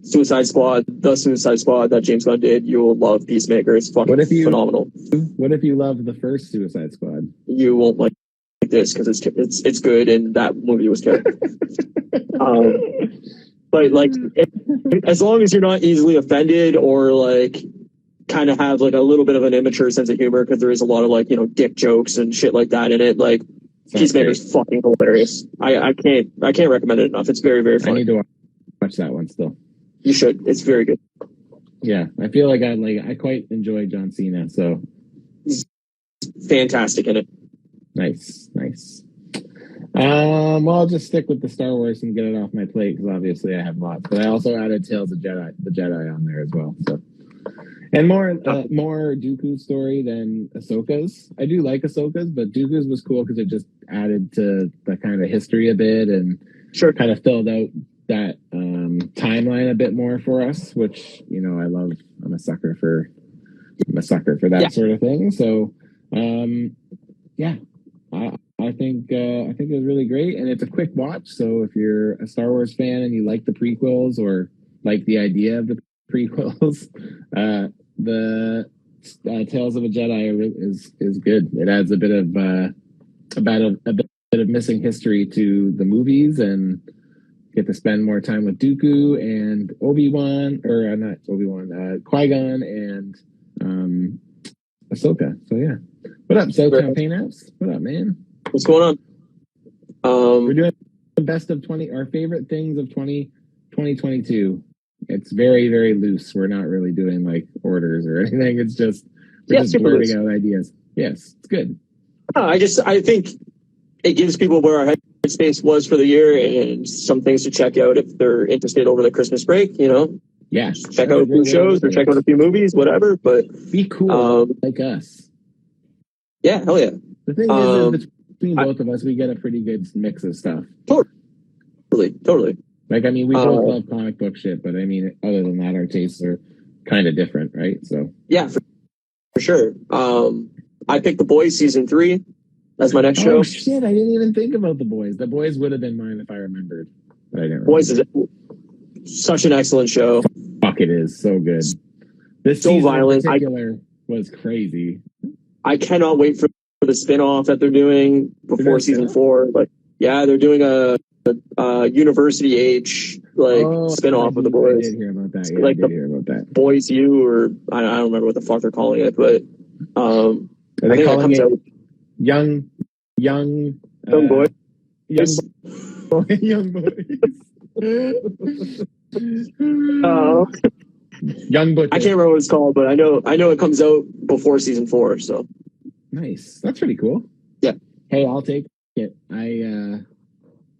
Suicide Squad that James Gunn did, you will love Peacemaker. It's fucking phenomenal. What if you love the first Suicide Squad? You won't like this because it's good, and that movie was terrible. But like, as long as you're not easily offended or like kind of have like a little bit of an immature sense of humor, because there is a lot of like, you know, dick jokes and shit like that in it. Like, Peacemaker's fucking hilarious. I can't recommend it enough. It's very, very funny. I need to watch that one still. You should. It's very good. Yeah, I feel like I quite enjoy John Cena, so he's fantastic in it. Nice. Well, I'll just stick with the Star Wars and get it off my plate because obviously I have lots. But I also added Tales of the Jedi on there as well. So, and more Dooku's story than Ahsoka's. I do like Ahsoka's, but Dooku's was cool because it just added to the kind of history a bit and kind of filled out that timeline a bit more for us, which, you know, I love. I'm a sucker for that sort of thing. So, yeah. I think it was really great, and it's a quick watch. So if you're a Star Wars fan and you like the prequels or like the idea of the prequels, the Tales of a Jedi is good. It adds a bit of missing history to the movies, and get to spend more time with Dooku and Obi-Wan, or not Obi-Wan, Qui-Gon and Ahsoka. So yeah. What up, South Campaign Apps? What up, man? What's going on? We're doing the best of our favorite things of 2022. It's very, very loose. We're not really doing like orders or anything. It's just we're just blurting out ideas. Yes, it's good. I think it gives people where our headspace was for the year and some things to check out if they're interested over the Christmas break. You know, check out a few shows or check out a few movies, whatever. But be cool, like us. Yeah, hell yeah. The thing is between both of us, we get a pretty good mix of stuff. Totally. Like, I mean, we both love comic book shit, but I mean, other than that, our tastes are kind of different, right? So yeah, for sure. I picked The Boys season 3 as my next show. Oh shit! I didn't even think about The Boys. The Boys would have been mine if I remembered, but I didn't. Boys is such an excellent show. Fuck, it is so good. This so violent. In particular was crazy. I cannot wait for the spin-off that they're doing before season 4. But yeah, they're doing a university age spin-off of The I Boys. did hear about that. Yeah, Like I did hear about that. Boys U, or I don't remember what the fuck they're calling it, but Are I they think it calling comes it out young young boy. young boys? Young Butcher. I can't remember what it's called, but I know it comes out before season 4. So nice. That's pretty cool. Yeah. Hey, I'll take it. The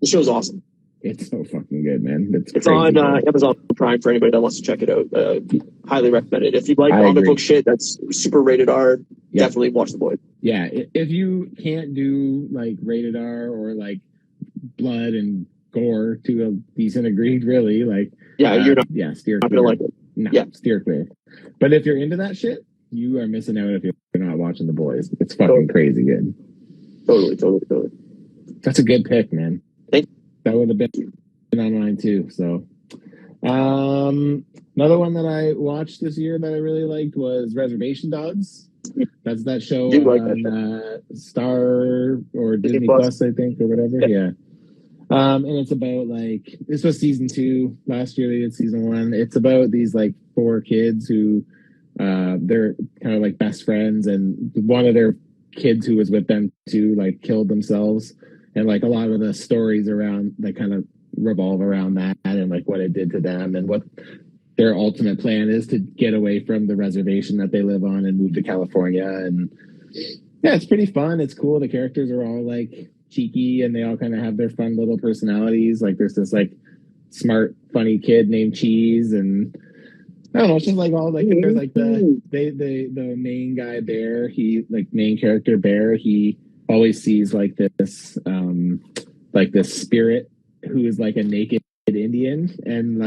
show's awesome. It's so fucking good, man. It's on Amazon Prime for anybody that wants to check it out. Highly recommend it. If you like comic book shit that's super rated R, definitely watch The Boys. Yeah, if you can't do like rated R or like blood and gore to a decent degree, really, like you're not steer not clear. gonna like it. No, steer clear. But if you're into that shit, you are missing out if you're not watching The Boys. It's fucking crazy good. Totally. That's a good pick, man. Thank you. That would have been on mine too. So, another one that I watched this year that I really liked was Reservation Dogs. That's that show on Star or Disney Plus, I think, or whatever. Yeah. And it's about this was season 2. Last year they did season 1. It's about these 4 kids who they're kind of like best friends, and one of their kids who was with them too killed themselves, and a lot of the stories around kind of revolve around that and what it did to them and what their ultimate plan is to get away from the reservation that they live on and move to California. And yeah, it's pretty fun. It's cool. The characters are all cheeky and they all kind of have their fun little personalities. There's this smart, funny kid named Cheese, and I don't know, it's just all there's the main guy Bear, he main character Bear, he always sees this this spirit who is a naked Indian, and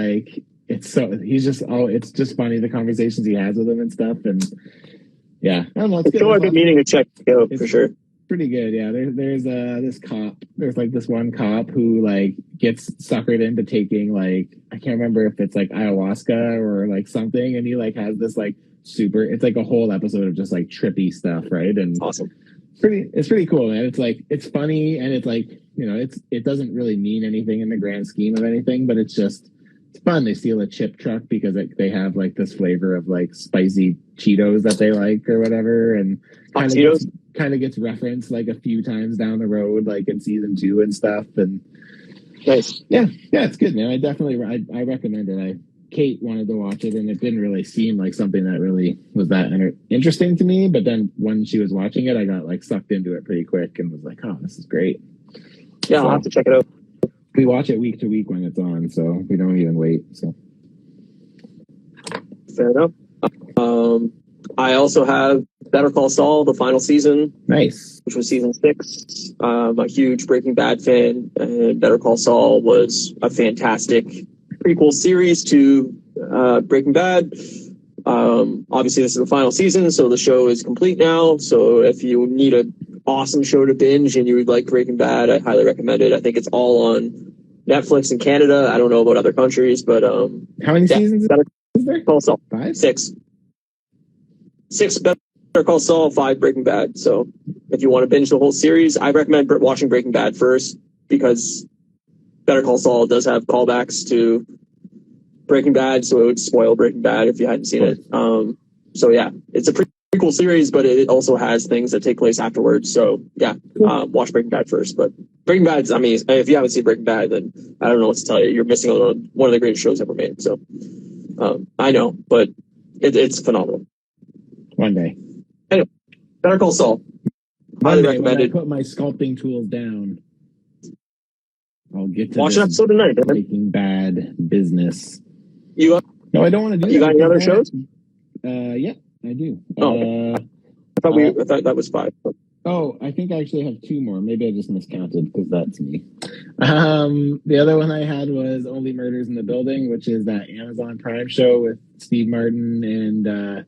it's just funny the conversations he has with him and stuff. And yeah, I don't know, it's good. I've been meaning to check it out for sure. Pretty good. Yeah, there's this cop. There's this one cop who gets suckered into taking I can't remember if it's ayahuasca or something, and he has this super. It's a whole episode of just trippy stuff, right? And awesome. It's pretty cool, man. It's funny, and it's it doesn't really mean anything in the grand scheme of anything, but it's fun. They steal a chip truck because they have this flavor of spicy Cheetos that they like or whatever, and kind of gets referenced a few times down the road, in season 2 and stuff. And nice. Yeah, it's good, man. I recommend it. Kate wanted to watch it, and it didn't really seem like something that really was that interesting to me. But then when she was watching it, I got sucked into it pretty quick and was oh, this is great. Yeah, I'll have to check it out. We watch it week to week when it's on, so we don't even wait. So fair enough. I also have Better Call Saul, the final season. Nice. Which was season 6. I'm a huge Breaking Bad fan, and Better Call Saul was a fantastic prequel series to Breaking Bad. Obviously, this is the final season, so the show is complete now. So if you need an awesome show to binge and you would like Breaking Bad, I highly recommend it. I think it's all on Netflix in Canada. I don't know about other countries, but how many seasons is there? Call Saul. 5? 6. 6 Better Call Saul, 5 Breaking Bad. So if you want to binge the whole series, I recommend watching Breaking Bad first, because Better Call Saul does have callbacks to Breaking Bad, so it would spoil Breaking Bad if you hadn't seen it. So yeah, it's a prequel series, but it also has things that take place afterwards. So yeah, watch Breaking Bad first. But Breaking Bad's, I mean, if you haven't seen Breaking Bad, then I don't know what to tell you. You're missing out on one of the greatest shows ever made. So I know, but it's phenomenal. One day. Anyway, Better Call Saul. Highly recommended. I put my sculpting tools down, I'll get to watch an episode tonight. Breaking Bad business. No, I don't want to do that. You got any other shows? Yeah, I do. Oh, I thought that was 5. Oh, I think I actually have 2 more. Maybe I just miscounted because that's me. The other one I had was Only Murders in the Building, which is that Amazon Prime show with Steve Martin and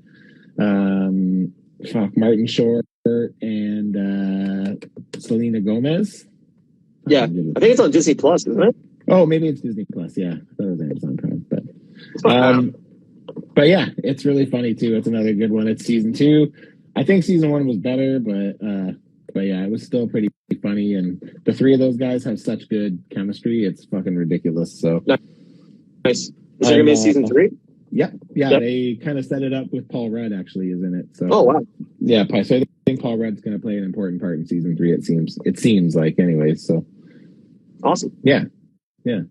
Martin Short and Selena Gomez. Yeah, I think it's on Disney Plus, isn't it? Oh, maybe it's Disney Plus. Yeah, I thought it was Amazon Prime, but yeah, it's really funny too. It's another good one. It's season 2. I think season 1 was better, but yeah, it was still pretty funny, and the three of those guys have such good chemistry. It's fucking ridiculous. So nice. Is there gonna be a season 3? Yeah. They kind of set it up with Paul Rudd actually is in it. So oh wow. Yeah, so I think Paul Rudd's going to play an important part in season 3. It seems like, anyways. So awesome. Yeah. Yeah,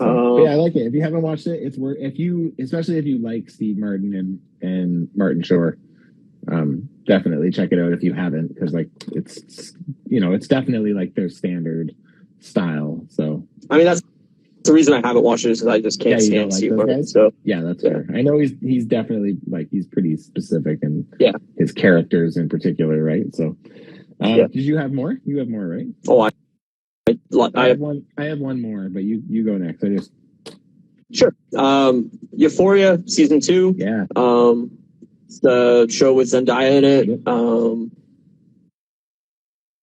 I like it. If you haven't watched it, it's worth. Especially if you like Steve Martin and Martin Shore, definitely check it out if you haven't, because like it's definitely like their standard style. So I mean that's the reason I haven't watched it is because I just can't stand Steve Martin. So yeah, that's fair. I know he's definitely like he's pretty specific and his characters in particular, right? So did you have more? You have more, right? Oh, I have one. I have one more, but you go next. Sure. Euphoria season 2. Yeah. It's the show with Zendaya in it.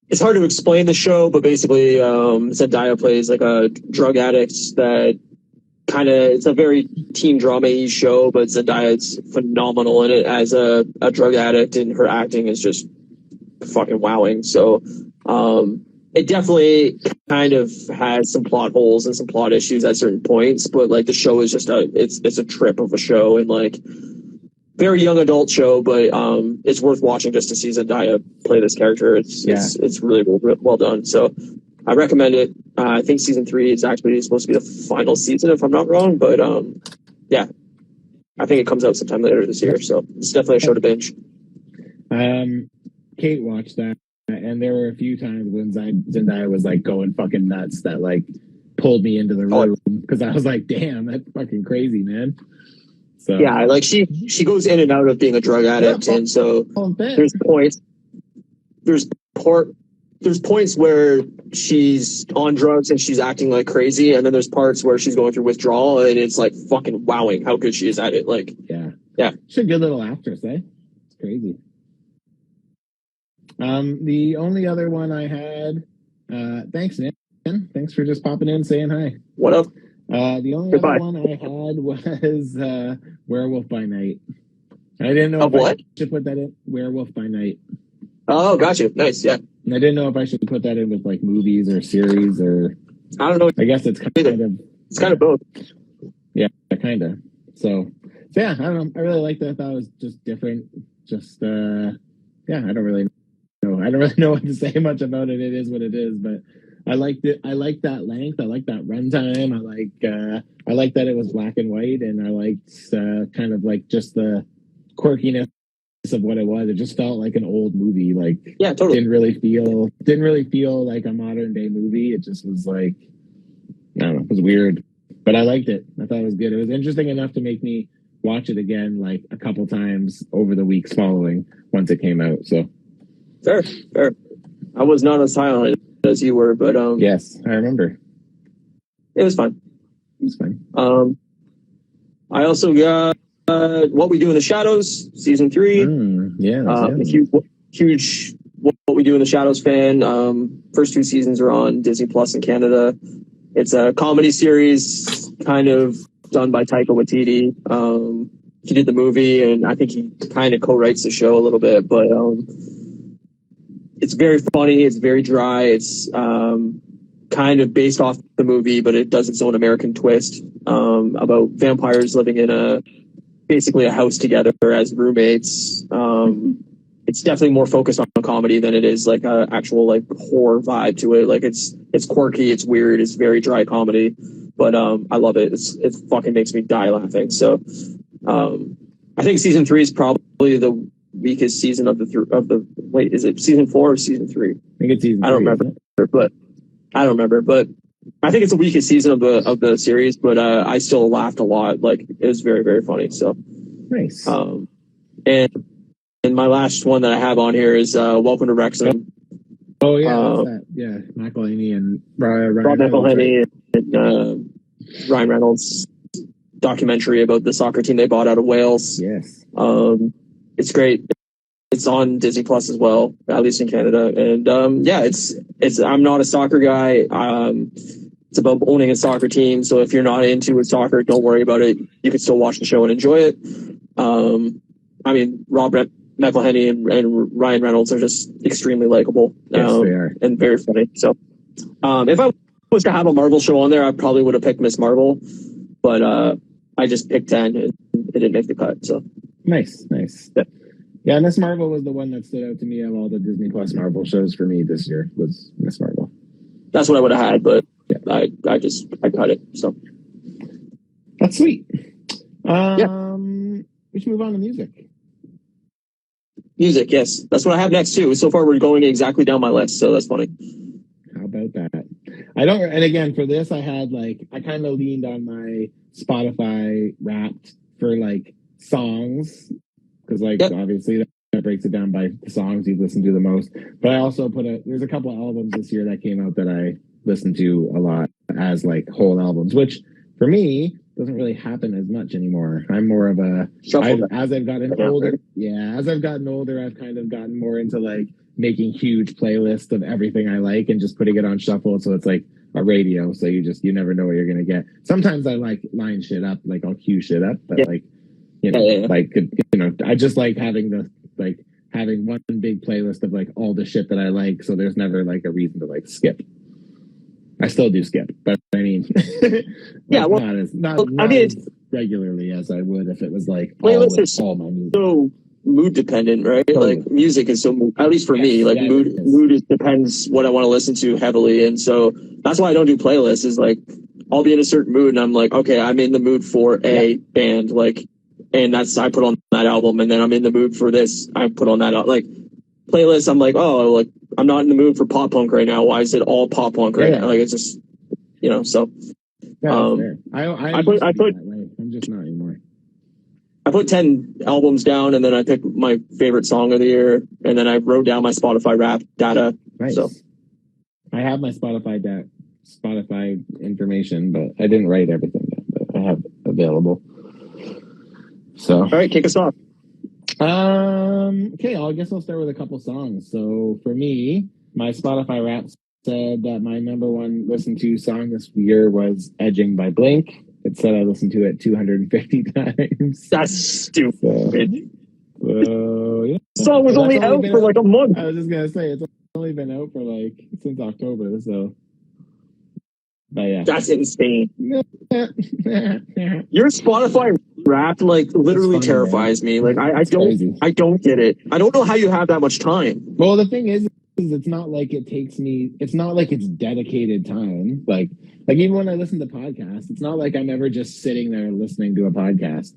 It's hard to explain the show, but basically, Zendaya plays like a drug addict that it's a very teen drama-y show, but Zendaya's phenomenal in it as a drug addict, and her acting is just fucking wowing. So, it definitely kind of has some plot holes and some plot issues at certain points, but like the show is just it's a trip of a show, and like very young adult show, but it's worth watching just to see Zendaya play this character. It's really well done. So I recommend it. I think season 3 is actually supposed to be the final season, if I'm not wrong, but yeah, I think it comes out sometime later this year. So it's definitely a show to binge. Kate watched that. And there were a few times when Zendaya was like going fucking nuts that like pulled me into the room because I was like, damn, that's fucking crazy, man. So yeah, like she goes in and out of being a drug addict, and so there's points where she's on drugs and she's acting like crazy, and then there's parts where she's going through withdrawal, and it's like fucking wowing how good she is at it. Like yeah, she's a good little actress, eh? It's crazy. The only other one I had, thanks, Nick. Thanks for just popping in, saying hi. What up? The only other one I had was Werewolf by Night. I didn't know if I should put that in. Werewolf by Night. Oh, gotcha. Nice, yeah. And I didn't know if I should put that in with like movies or series or. I don't know. I guess it's kind of both. Yeah, kind of. So yeah, I don't know. I really liked it. I thought it was just different. Just yeah, I don't really know what to say much about it. It is what it is, but I liked it. I like that length. I like that runtime. I like that it was black and white, and I liked kind of like just the quirkiness of what it was. It just felt like an old movie. Like totally. Didn't really feel like a modern day movie. It just was like, I don't know. It was weird, but I liked it. I thought it was good. It was interesting enough to make me watch it again like a couple times over the weeks following once it came out. So. Fair. I was not as high on it as you were, but yes, I remember. It was fun. I also got What We Do in the Shadows season 3. Huge What We Do in the Shadows fan. First 2 seasons are on Disney Plus in Canada. It's a comedy series, kind of done by Taika Waititi. He did the movie, and I think he kind of co-writes the show a little bit, but it's very funny. It's very dry. It's kind of based off the movie, but it does its own American twist about vampires living in basically a house together as roommates. It's definitely more focused on comedy than it is like a actual like horror vibe to it. Like it's quirky, it's weird, it's very dry comedy, but I love it. It fucking makes me die laughing. So I think season 3 is probably the weakest season of the wait, is it season 4 or season 3? I think it's season 3. I don't remember, but I think it's the weakest season of the series, but I still laughed a lot. Like it was very, very funny. So nice. And my last one that I have on here is Welcome to Wrexham. Oh yeah, yeah, McElhenney and Rob McElhenney and Ryan Reynolds documentary about the soccer team they bought out of Wales. Yes. It's great. It's on Disney Plus as well, at least in Canada. And it's I'm not a soccer guy. It's about owning a soccer team. So if you're not into soccer, don't worry about it. You can still watch the show and enjoy it. I mean, Rob McElhenney and Ryan Reynolds are just extremely likable. Yes, they are. And very funny. So, if I was to have a Marvel show on there, I probably would have picked Miss Marvel, but I just picked 10 and it didn't make the cut. So nice. Yeah, Miss Marvel was the one that stood out to me of all the Disney Plus Marvel shows for me this year. Was Miss Marvel? That's what I would have had, but yeah. I cut it. So that's sweet. We should move on to music. Music, yes. That's what I have next too. So far, we're going exactly down my list, so that's funny. How about that? And again, for this, I kind of leaned on my Spotify Wrapped for like songs, because obviously that breaks it down by the songs you've listened to the most. But I also there's a couple of albums this year that came out that I listened to a lot as like whole albums, which for me doesn't really happen as much anymore. I'm more of as I've gotten older. Yeah, as I've gotten older, I've kind of gotten more into like making huge playlists of everything I like and just putting it on shuffle. So it's like a radio. So you never know what you're gonna get. Sometimes I like line shit up, like I'll cue shit up, but I just like having having one big playlist of like all the shit that I like. So there's never like a reason to like skip. I still do skip, but I mean, not as regularly as I would if it was like all my music. So mood dependent, right? Totally. Like music is so, at least for me, like mood depends what I want to listen to heavily, and so that's why I don't do playlists. Is like I'll be in a certain mood, and I'm like, okay, I'm in the mood for a band, like, and I put on that album, and then I'm in the mood for this, I put on that like playlist. I'm like, oh, like I'm not in the mood for pop punk right now. Why is it all pop punk right now? Like it's just, so. I put I'm just not anymore. I put 10 albums down, and then I picked my favorite song of the year, and then I wrote down my Spotify Wrapped data. Nice. So I have my Spotify information, but I didn't write everything down, but I have it available. So all right, kick us off. Okay, I guess I'll start with a couple songs. So for me, my Spotify Wrapped said that my number one listened to song this year was Edging by Blink. It said I listened to it 250 times. That's stupid. So yeah. The song was only out for like a month. I was just gonna say it's only been out for like since October, so but yeah. That's insane. Your Spotify Wrapped like literally terrifies me. Like I don't get it. I don't know how you have that much time. Well, the thing is it's not like it's not like it's dedicated time. Like even when I listen to podcasts, it's not like I'm ever just sitting there listening to a podcast.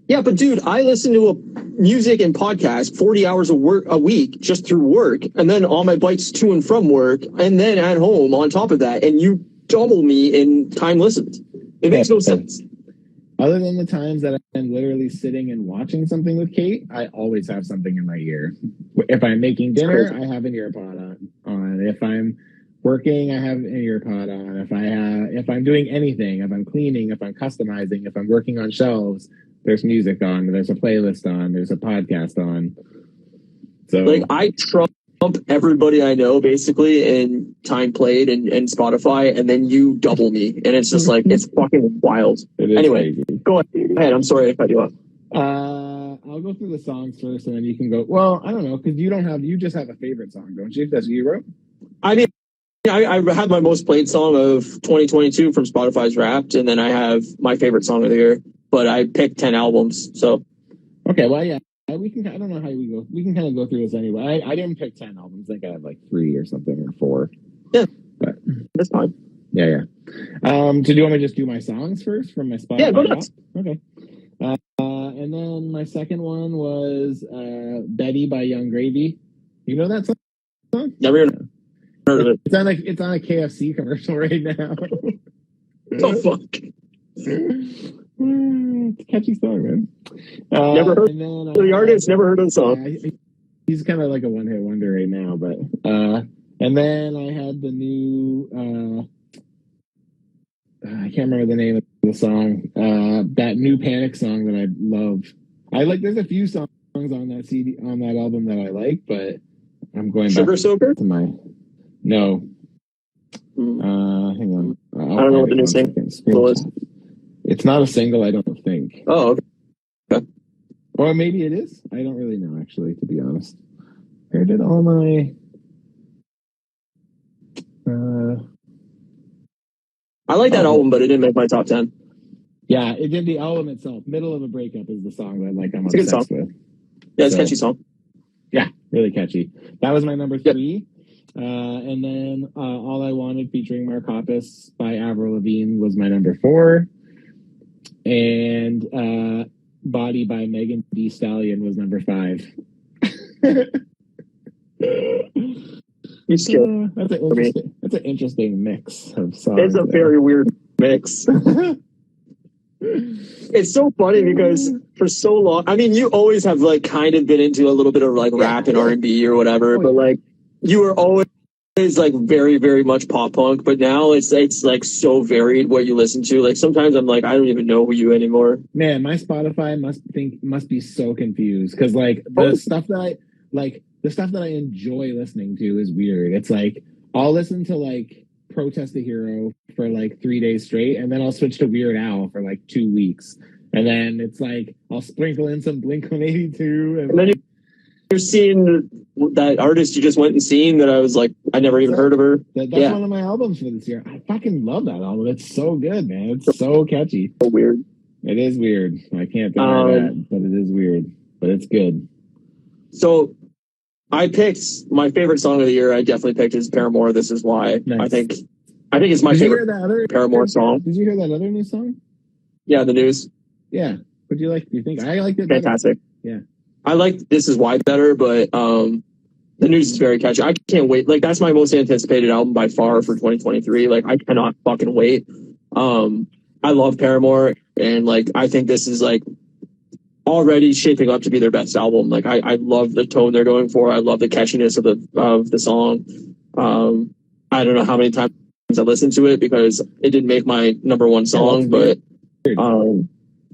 Yeah, but dude, I listen to music and podcast 40 hours a week just through work, and then on my bikes to and from work, and then at home on top of that, and you double me in time listened. It makes no sense. Other than the times that I'm literally sitting and watching something with Kate, I always have something in my ear. If I'm making dinner, I have an earpod on. If I'm working, I have an earpod on. If I'm doing anything, if I'm cleaning, if I'm customizing, if I'm working on shelves, there's music on, there's a playlist on, there's a podcast on. So like I trump everybody I know basically in time played and Spotify, and then you double me, and it's just like it's fucking wild. Anyway, crazy. Go ahead. I'm sorry if I cut you off. I'll go through the songs first, and then you can go. Well, I don't know, because you just have a favorite song, don't you? That's what you wrote. I mean, I have my most played song of 2022 from Spotify's Wrapped, and then I have my favorite song of the year. But I picked 10 albums, so. Okay, well, yeah. We can. I don't know how we go. We can kind of go through this anyway. I didn't pick 10 albums. I think I had like 3 or something, or 4. Yeah, but that's fine. Yeah. So do you want me to just do my songs first from my Spotify? Yeah, go nuts. Okay. And then my second one was Betty by Young Gravy. You know that song? Never even heard of it. It's on a KFC commercial right now. Oh fuck. It's a catchy song, man. Never heard of the artist, never heard of the song. He's kind of like a one-hit wonder right now, but and then I had the new I can't remember the name of the song. That new Panic song that I love. There's a few songs on that CD on that album that I like, but I'm going Sugar back Soaker? to my no. Hang on. I don't know what the new single is. It's not a single, I don't think. Oh, okay. Or maybe it is. I don't really know, actually, to be honest. Where did all my... I like that album, but it didn't make my top 10. Yeah, it did. The album itself. Middle of a Breakup is the song that I'm It's a good obsessed song. with. Yeah, it's a catchy song. Yeah, really catchy. That was my number 3. And then All I Wanted featuring Mark Hoppus by Avril Lavigne was my number 4. And Body by Megan Thee Stallion was number 5. You skipped. That's an interesting mix of songs. It's a very weird mix. It's so funny because for so long, I mean, you always have like kind of been into a little bit of like rap and R&B or whatever, but like you were always like very, very much pop punk. But now it's like so varied what you listen to. Like sometimes I'm like, I don't even know who you anymore. Man, my Spotify must be so confused because like the stuff that I enjoy listening to is weird. It's like I'll listen to like Protest the Hero for like 3 days straight, and then I'll switch to Weird Al for like 2 weeks, and then it's like I'll sprinkle in some Blink-182, and then you're seeing that artist you just went and seen that I was like, I never even heard of her. That's one of my albums for this year. I fucking love that album. It's so good, man. It's so catchy. So weird. It is weird. I can't deny that, but it is weird. But it's good. So I picked my favorite song of the year. I definitely picked is Paramore. This Is Why. Nice. I think it's my favorite Paramore song. Did you hear that other new song? Yeah, The News. Yeah. What do you like? Do you think I liked it? Fantastic. Better? Yeah. I liked This Is Why better, but The News is very catchy. I can't wait. Like that's my most anticipated album by far for 2023. Like I cannot fucking wait. I love Paramore, and like I think this is like already shaping up to be their best album. Like I love the tone they're going for. I love the catchiness of the song. I don't know how many times I listened to it because it didn't make my number 1 song, but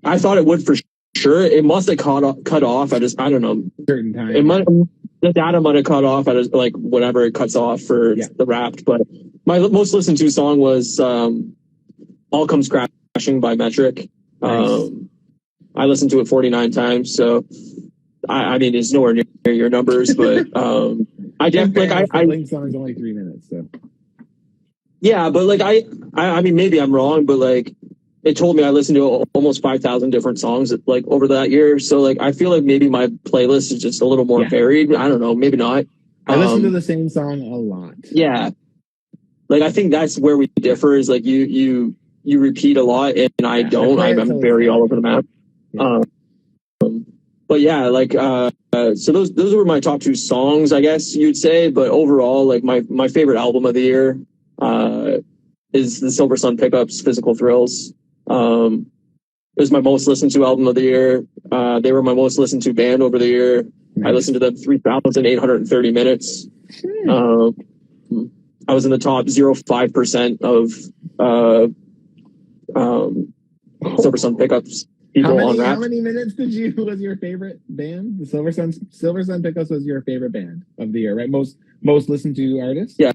I thought it would for sure. It must have cut off at I don't know. Certain time. The data might have cut off at like whatever it cuts off for the Wrapped. But my most listened to song was All Comes Crashing by Metric. Nice. I listened to it 49 times, so I mean it's nowhere near your numbers, but I definitely the Link song is only 3 minutes, so yeah, but like I mean maybe I'm wrong, but like it told me I listened to almost 5,000 different songs like over that year, so like I feel like maybe my playlist is just a little more varied. I don't know, maybe not. I listen to the same song a lot. Yeah, like I think that's where we differ. Is like you repeat a lot, and I don't. I'm very all over the map. Yeah. But yeah, like so those were my top 2 songs, I guess you'd say. But overall, like my favorite album of the year is the Silver Sun Pickups, Physical Thrills. It was my most listened to album of the year. They were my most listened to band over the year. Nice. I listened to them 3,830 minutes. I was in the top 0.5% of Silver Sun Pickups. How many minutes was your favorite band? The Silver Sun Pickups was your favorite band of the year, right? Most listened to artists? Yeah.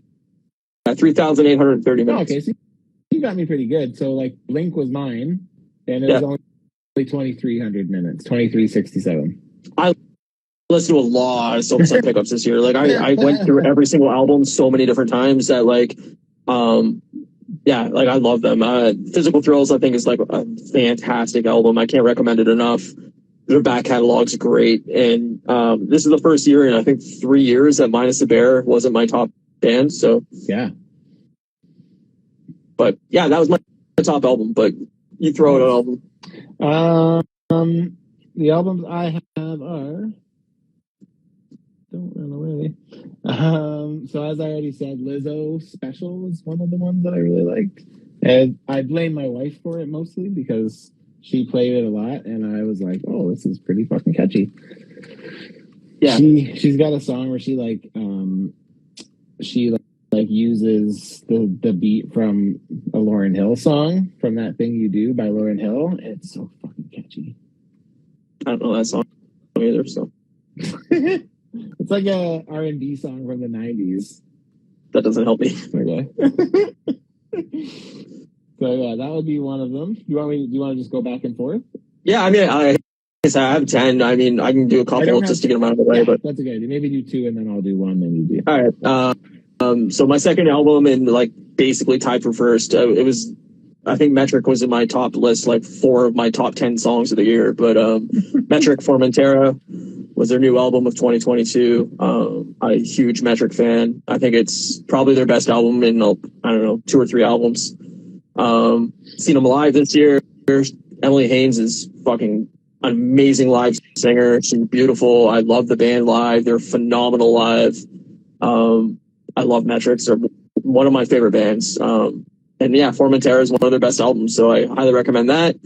3,830 minutes. Okay, so you got me pretty good. So like Blink was mine, and it was only 2,300 minutes, 2,367. I listened to a lot of Silver Sun Pickups this year. Like I went through every single album so many different times that like like I love them. Physical Thrills, I think, is like a fantastic album. I can't recommend it enough. Their back catalog's great, and this is the first year in I think 3 years that Minus the Bear wasn't my top band. So yeah, but yeah, that was my top album. But you throw out an album. The albums I have are Don't Run Away. So as I already said, Lizzo Special is one of the ones that I really liked. And I blame my wife for it mostly because she played it a lot and I was like, oh, this is pretty fucking catchy. Yeah. She's got a song where she uses the beat from a Lauryn Hill song from That Thing You Do by Lauryn Hill. It's so fucking catchy. I don't know that song either, so it's like a R&B song from the 90s. That doesn't help me. Okay. So yeah, that would be one of them. Do you want to just go back and forth? Yeah, I mean, I said, I have 10. I mean, I can do a couple just to get them out of the way. But that's okay. Maybe do 2 and then I'll do 1. Then you do. All right. So my second album and like basically tied for first. It was, I think Metric was in my top list, like 4 of my top 10 songs of the year. But Metric Formentera was their new album of 2022. I'm a huge Metric fan. I think it's probably their best album in, I don't know, 2 or 3 albums. Seen them live this year. Emily Haynes is fucking an amazing live singer. She's beautiful. I love the band live. They're phenomenal live. I love Metrics. They're one of my favorite bands. And yeah, Formentera is one of their best albums, so I highly recommend that.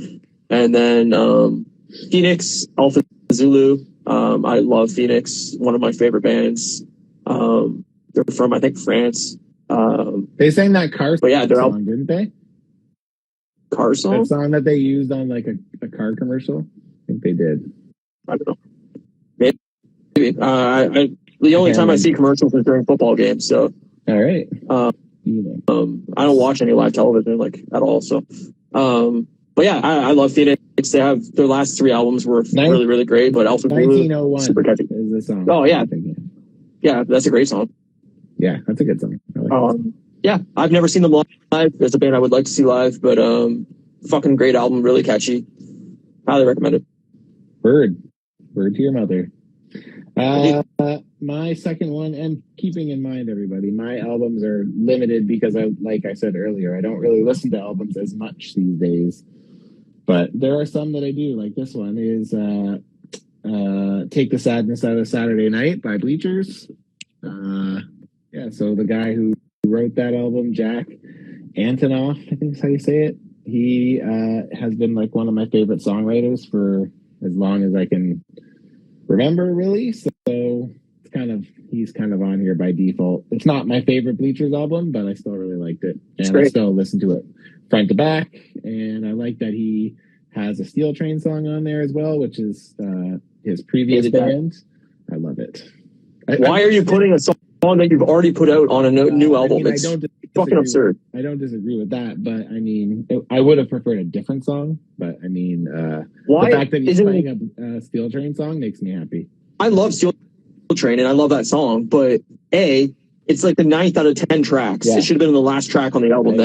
And then Phoenix, Alpha Zulu. I love Phoenix, one of my favorite bands. They're from, I think, France. They sang that car song, didn't they? Car song? That song that they used on like a car commercial? I think they did. I don't know. Maybe. The only time I see commercials is during football games, so. All right. I don't watch any live television like at all, so. But yeah, I love Phoenix. They have their last 3 albums were really, really great, but Alpha 1901 super catchy. Is the song. Oh yeah. Yeah, that's a great song. Yeah, that's a good song. I like yeah, I've never seen them live. There's a band I would like to see live, but fucking great album, really catchy. Highly recommend it. Word to your mother. My second one, and keeping in mind, everybody, my albums are limited because like I said earlier, I don't really listen to albums as much these days. But there are some that I do. Like this one is Take the Sadness Out of Saturday Night by Bleachers. So the guy who wrote that album, Jack Antonoff, I think is how you say it. He has been like one of my favorite songwriters for as long as I can remember, really. So he's kind of on here by default. It's not my favorite Bleachers album, but I still really liked it. And I still listen to it front to back. And I like that he has a Steel Train song on there as well, which is his previous band. I love it. Why are you putting a song that you've already put out on a new album? It's fucking absurd. I don't disagree with that, but I mean, I would have preferred a different song. But I mean, the fact that he's playing a Steel Train song makes me happy. I love Steel Train and I love that song, but it's like the 9th out of 10 tracks. Yeah. It should have been the last track on the album.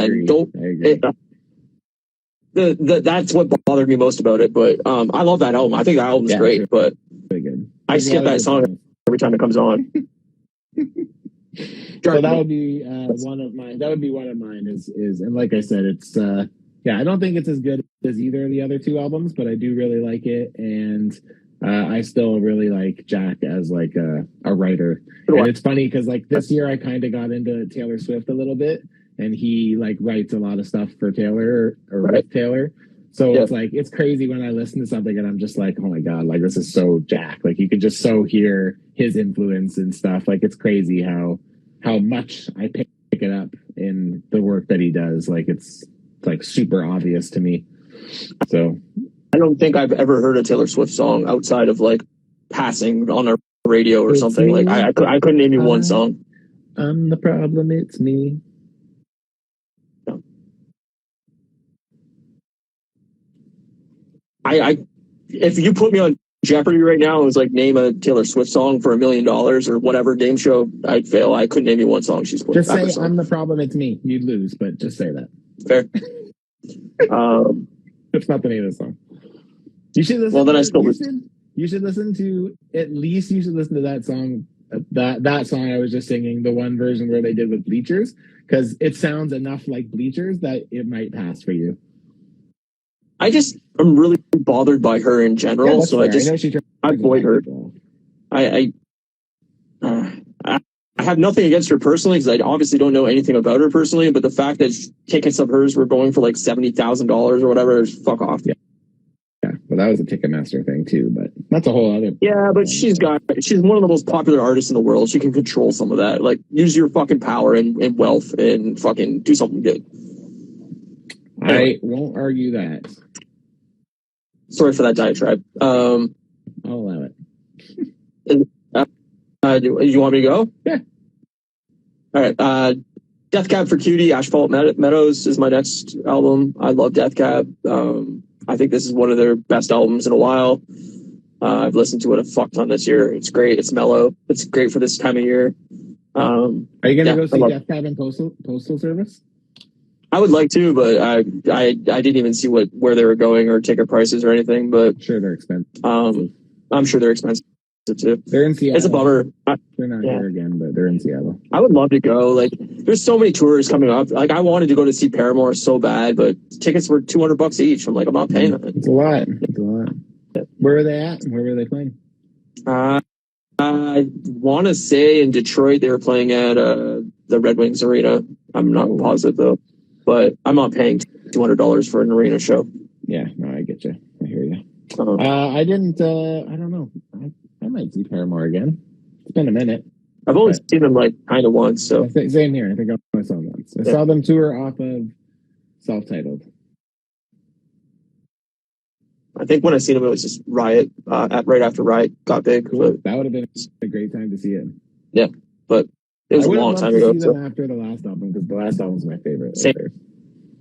That's what bothered me most about it. But I love that album. I think that album's great, but really good. I skip that song every time it comes on. So that would be one of mine. That would be one of mine. Is and like I said, it's I don't think it's as good as either of the other 2 albums, but I do really like it, and I still really like Jack as like a writer. And it's funny because like this year I kind of got into Taylor Swift a little bit, and he like writes a lot of stuff for Taylor or with Taylor. So it's like, it's crazy when I listen to something and I'm just like, oh my God, like this is so Jack. Like you can just so hear his influence and stuff. Like it's crazy how much I pick it up in the work that he does. Like it's like super obvious to me. So I don't think I've ever heard a Taylor Swift song outside of like passing on a radio or something. Like I couldn't name you one song. I'm the problem. It's me. If you put me on Jeopardy right now, it was like name a Taylor Swift song for $1 million or whatever game show, I'd fail. I couldn't name you one song she's played. Just say I'm the problem, it's me. You'd lose, but just say that. Fair. That's not the name of the song. You should listen. Well, then I still listen. You should listen to that song. That song I was just singing, the one version where they did with Bleachers, because it sounds enough like Bleachers that it might pass for you. I'm really bothered by her in general, so I avoid her. I have nothing against her personally because I obviously don't know anything about her personally, but the fact that tickets of hers were going for like $70,000 or whatever is fuck off. Yeah, well, that was a Ticketmaster thing too, but that's a whole other. Yeah, but she's one of the most popular artists in the world. She can control some of that. Like, use your fucking power and wealth and fucking do something good. I won't argue that. Sorry for that diatribe. I'll allow it. Do you want me to go? Yeah. All right. Death Cab for Cutie, Asphalt Meadows is my next album. I love Death Cab. I think this is one of their best albums in a while. I've listened to it a fuck ton this year. It's great. It's mellow. It's great for this time of year. Are you gonna go see Death Cab Postal Service? I would like to, but I didn't even see where they were going or ticket prices or anything. But I'm sure they're expensive. I'm sure they're expensive too. They're in Seattle. It's a bummer. They're not here again, but they're in Seattle. I would love to go. Like, there's so many tours coming up. Like, I wanted to go to see Paramore so bad, but tickets were $200 each. I'm like, I'm not paying that. It's a lot. Where are they at? Where were they playing? I want to say in Detroit they were playing at the Red Wings Arena. I'm not positive though, but I'm not paying $200 for an arena show. Yeah, no, I get you. I hear you. I didn't. I don't know. I might see Paramore again. It's been a minute. I've only seen them like kind of once. So same here. I think I saw them once. I saw them tour off of Self-Titled. I think when I seen them, it was just Riot. Right after Riot got big. But that would have been a great time to see it. Yeah, but it was a long time ago. See them after the last album, because the last album was my favorite. Same.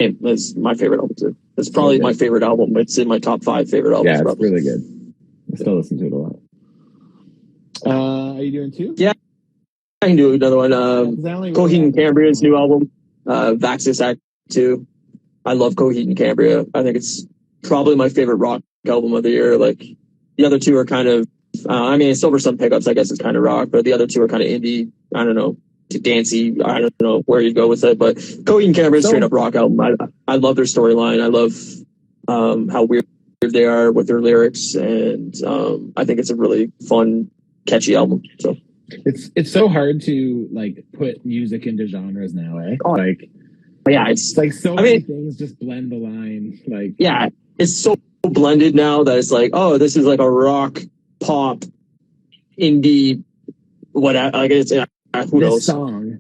It's my favorite album too. It's probably my favorite album. It's in my top 5 favorite albums. Yeah, it's really good. I still listen to it a lot. Are you doing 2? Yeah, I can do another one. Coheed and Cambria's new album, Vaxis Act 2. I love Coheed and Cambria. I think it's probably my favorite rock album of the year. Like, the other 2 are kind of, Silver Sun Pickups, I guess, is kind of rock, but the other 2 are kind of indie. I don't know, dancey. I don't know where you go with it, but Coheed and Cambria is straight up rock album. I love their storyline. I love how weird they are with their lyrics, and I think it's a really fun, catchy album. So it's so hard to like put music into genres now, eh? Like, yeah, it's like so many things just blend the line. Like, yeah, it's so blended now that it's like, oh, this is like a rock, pop, indie, whatever. Like, it's who knows?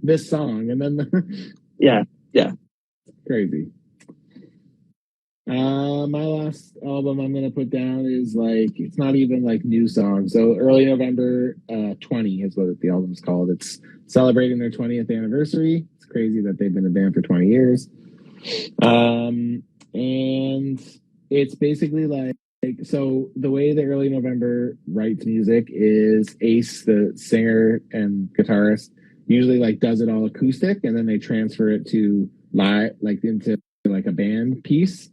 This song, and then yeah, crazy. My last album I'm gonna put down is like, it's not even like new songs. So Early November 20 is what the album's called. It's celebrating their 20th anniversary. It's crazy that they've been a band for 20 years. And it's basically like, so the way that Early November writes music is Ace, the singer and guitarist, usually like does it all acoustic, and then they transfer it to live, like into like a band piece.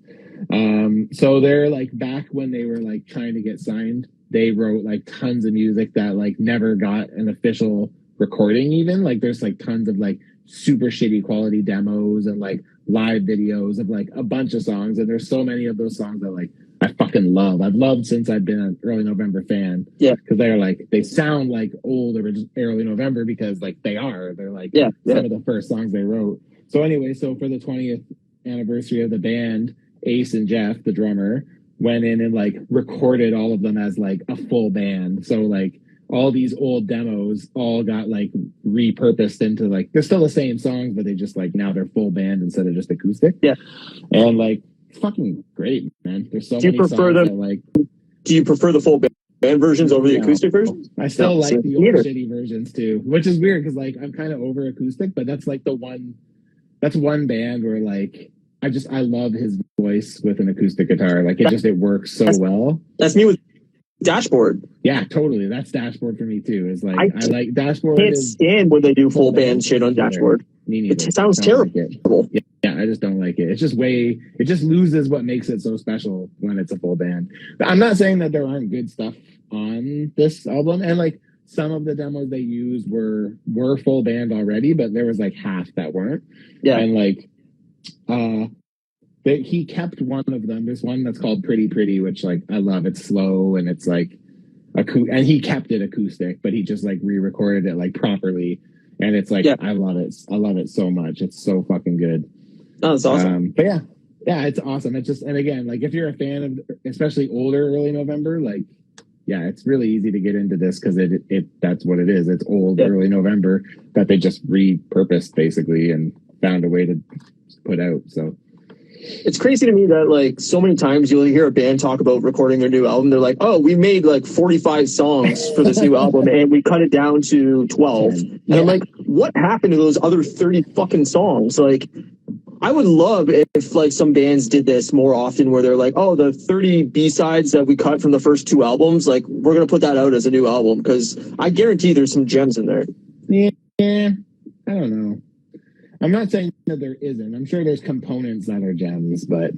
So they're like, back when they were like trying to get signed, they wrote like tons of music that like never got an official recording even. Like, there's like tons of like super shitty quality demos and like live videos of like a bunch of songs, and there's so many of those songs that like I fucking love. I've loved since I've been an Early November fan. Yeah, because they're like, they sound like old Early November, because like they're like some of the first songs they wrote. So anyway, so for the 20th anniversary of the band, Ace and Jeff, the drummer, went in and like recorded all of them as like a full band. So like all these old demos all got like repurposed into like, they're still the same songs, but they just like, now they're full band instead of just acoustic. Yeah. And like, it's fucking great, man. There's so many songs that like. Do you prefer the full band versions over the acoustic versions? I still like the old shitty versions too, which is weird because like I'm kind of over acoustic, but that's like that's one band where like I love his voice with an acoustic guitar. Like, it works so well. That's me with Dashboard. Yeah, totally. That's Dashboard for me too. Is like, I like Dashboard. I can't stand when they do full band shit on Dashboard. Me neither. It sounds terrible. Like yeah, I just don't like it. It's just it just loses what makes it so special when it's a full band. But I'm not saying that there aren't good stuff on this album, and like some of the demos they used were full band already, but there was like half that weren't. Yeah, and like. He kept one of them. There's one that's called Pretty Pretty, which like I love. It's slow and it's like and he kept it acoustic, but he just like re-recorded it like properly, and it's like I love it. I love it so much. It's so fucking good. Oh, that's awesome. But yeah, it's awesome. It's just, and again, like if you're a fan of especially older Early November, like yeah, it's really easy to get into this because that's what it is. It's old Early November that they just repurposed basically and found a way to put out. So it's crazy to me that like so many times you'll hear a band talk about recording their new album. They're like, oh, we made like 45 songs for this new album and we cut it down to 12. And I'm like, what happened to those other 30 fucking songs? Like, I would love if like some bands did this more often, where they're like, oh, the 30 B-sides that we cut from the first 2 albums, like we're gonna put that out as a new album, because I guarantee there's some gems in there. Yeah, I don't know. I'm not saying that there isn't. I'm sure there's components that are gems, but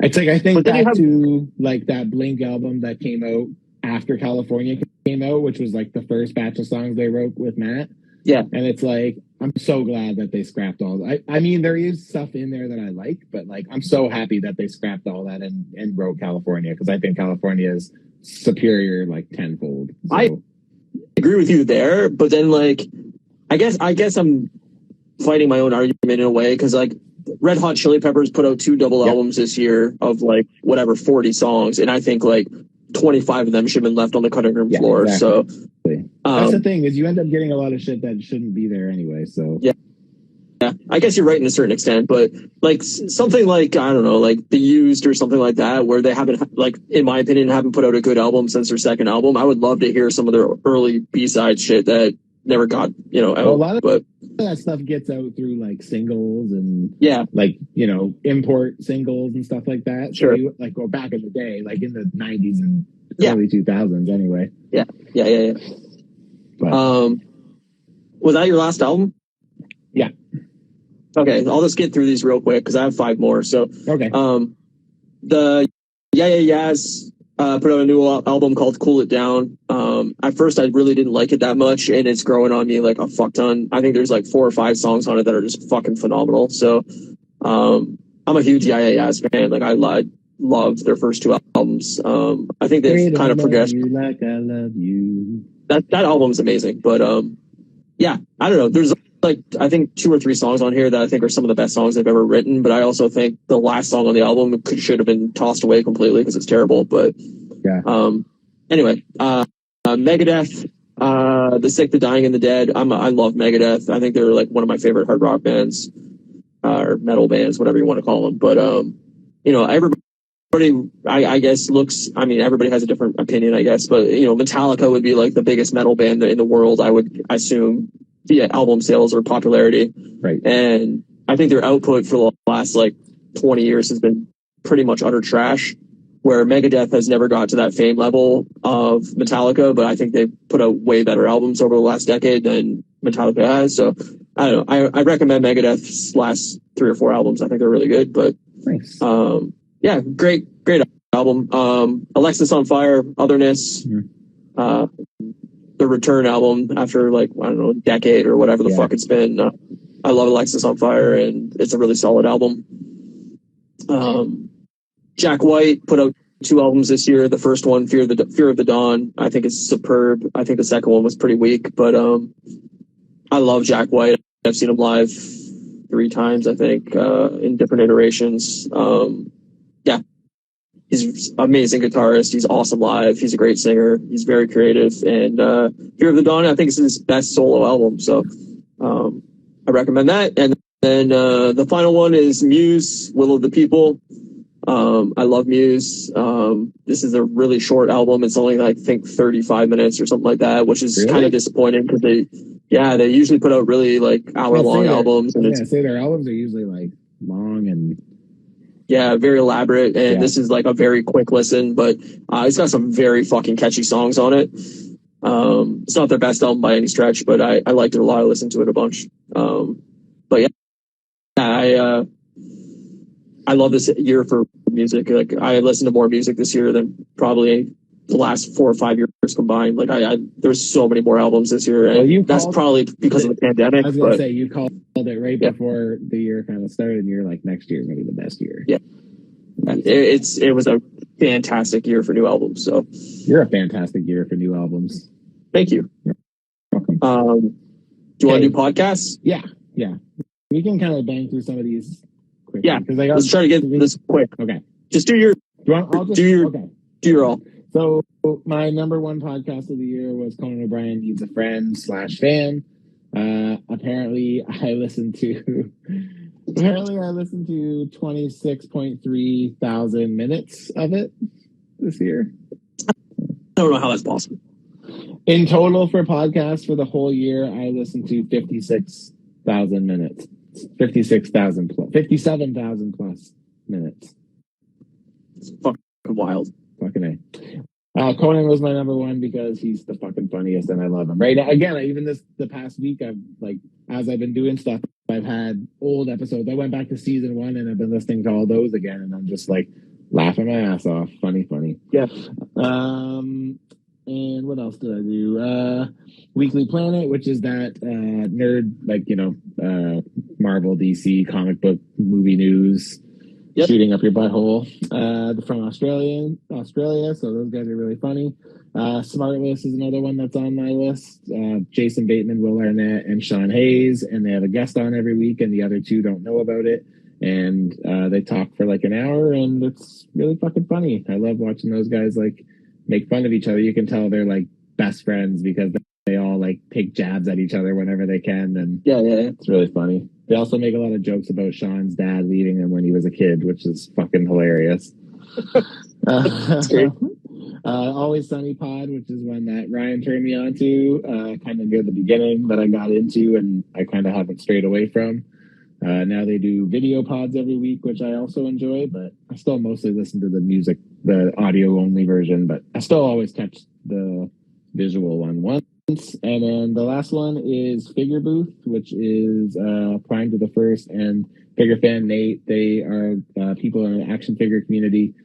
it's like I think back to like that Blink album that came out after California came out, which was like the first batch of songs they wrote with Matt. Yeah. And it's like, I'm so glad that they scrapped all that. I mean, there is stuff in there that I like, but like, I'm so happy that they scrapped all that and wrote California, because I think California is superior like tenfold. So. I agree with you there, but then like, I guess I'm fighting my own argument in a way, because like Red Hot Chili Peppers put out 2 double albums this year of like whatever 40 songs, and I think like 25 of them should have been left on the cutting room floor. Exactly. So that's the thing, is you end up getting a lot of shit that shouldn't be there anyway. So yeah, I guess you're right in a certain extent, but like something like, I don't know, like The Used or something like that, where they haven't, like in my opinion, haven't put out a good album since their second album. I would love to hear some of their early B-side shit that never got, you know, out. Well, a lot of that stuff gets out through like singles and like, you know, import singles and stuff like that. Sure. So you, like, go back in the day, like in the 90s and early 2000s anyway. Yeah. But, was that your last album? Yeah. Okay, I'll just get through these real quick because I have 5 more. So okay. The Yeah Yeahs put out a new album called Cool It Down. At first I really didn't like it that much, and it's growing on me like a fuck ton. I think there's like 4 or 5 songs on it that are just fucking phenomenal. So I'm a huge Yeah Yeahs fan. Like I loved their first 2 albums. I think they've kind of progressed. Like I love you. That album's amazing. But yeah, I don't know. There's like I think 2 or 3 songs on here that I think are some of the best songs they've ever written. But I also think the last song on the album should have been tossed away completely because it's terrible. But anyway, Megadeth, The Sick, the Dying, and the Dead. I love Megadeth. I think they're like one of my favorite hard rock bands or metal bands, whatever you want to call them. But you know, everybody, I guess I mean, everybody has a different opinion, I guess, but you know, Metallica would be like the biggest metal band in the world, I would assume, via album sales or popularity. Right. And I think their output for the last like 20 years has been pretty much utter trash, where Megadeth has never got to that fame level of Metallica, but I think they've put out way better albums over the last decade than Metallica has. So I don't know. I recommend Megadeth's last 3 or 4 albums. I think they're really good, but nice. Yeah, great album. Alexis on Fire, Otherness, the Return album after like, I don't know, a decade or whatever the fuck it's been. I love Alexis on Fire, and it's a really solid album. Jack White put out 2 albums this year. The first one, Fear of the Dawn, I think is superb. I think the second one was pretty weak, but I love Jack White. I've seen him live 3 times, I think, in different iterations. Yeah, he's an amazing guitarist. He's awesome live. He's a great singer. He's very creative. And Fear of the Dawn, I think, is his best solo album. So I recommend that. And then the final one is Muse, Will of the People. I love Muse. This is a really short album. It's only, I think, 35 minutes or something like that, which is kind of disappointing because they usually put out really like hour-long albums. And their albums are usually like long and very elaborate. And this is like a very quick listen, but it's got some very fucking catchy songs on it. It's not their best album by any stretch, but I liked it a lot. I listened to it a bunch. But yeah, I love this year for music. Like I listened to more music this year than probably the last 4 or 5 years combined. Like there's so many more albums this year, and that's probably because of the pandemic. I was gonna say you called it right before the year kind of started, and you're like, next year is gonna be the best year. Yeah, it was a fantastic year for new albums. So you're a fantastic year for new albums. Thank you. You're welcome. Do you want to do podcasts? Yeah. We can kind of bang through some of these quick. Yeah, let's try to get this quick. Okay. Just do your all. So my number 1 podcast of the year was Conan O'Brien Needs a Friend /fan. Apparently I listened to 26.3 thousand minutes of it this year. I don't know how that's possible. In total for podcasts for the whole year, I listened to 56,000 minutes. minutes. 56,000 plus, 57,000 plus minutes. It's fucking wild. Fucking A. Conan was my number one because he's the fucking funniest and I love him. Right now, again, even the past week, as I've been doing stuff, I've had old episodes. I went back to season 1 and I've been listening to all those again, and I'm just like laughing my ass off. Funny. Yeah. And what else did I do? Weekly Planet, which is that nerd, Marvel, DC, comic book, movie news. Yep. Shooting up your butthole from Australia. So those guys are really funny. Smartless is another one that's on my list. Jason Bateman, Will Arnett, and Sean Hayes, and they have a guest on every week, and the other two don't know about it. And they talk for like an hour, and it's really fucking funny. I love watching those guys like make fun of each other. You can tell they're like best friends because they all like take jabs at each other whenever they can, and yeah, it's really funny. They also make a lot of jokes about Sean's dad leaving him when he was a kid, which is fucking hilarious. That's great. Always Sunny Pod, which is one that Ryan turned me on to kind of near the beginning that I got into and I kind of haven't strayed away from. Now they do video pods every week, which I also enjoy, but I still mostly listen to the audio only version, but I still always catch the visual one once. And then the last one is Figure Booth, which is Prime to the First and Figure Fan Nate. They are people in the action figure community.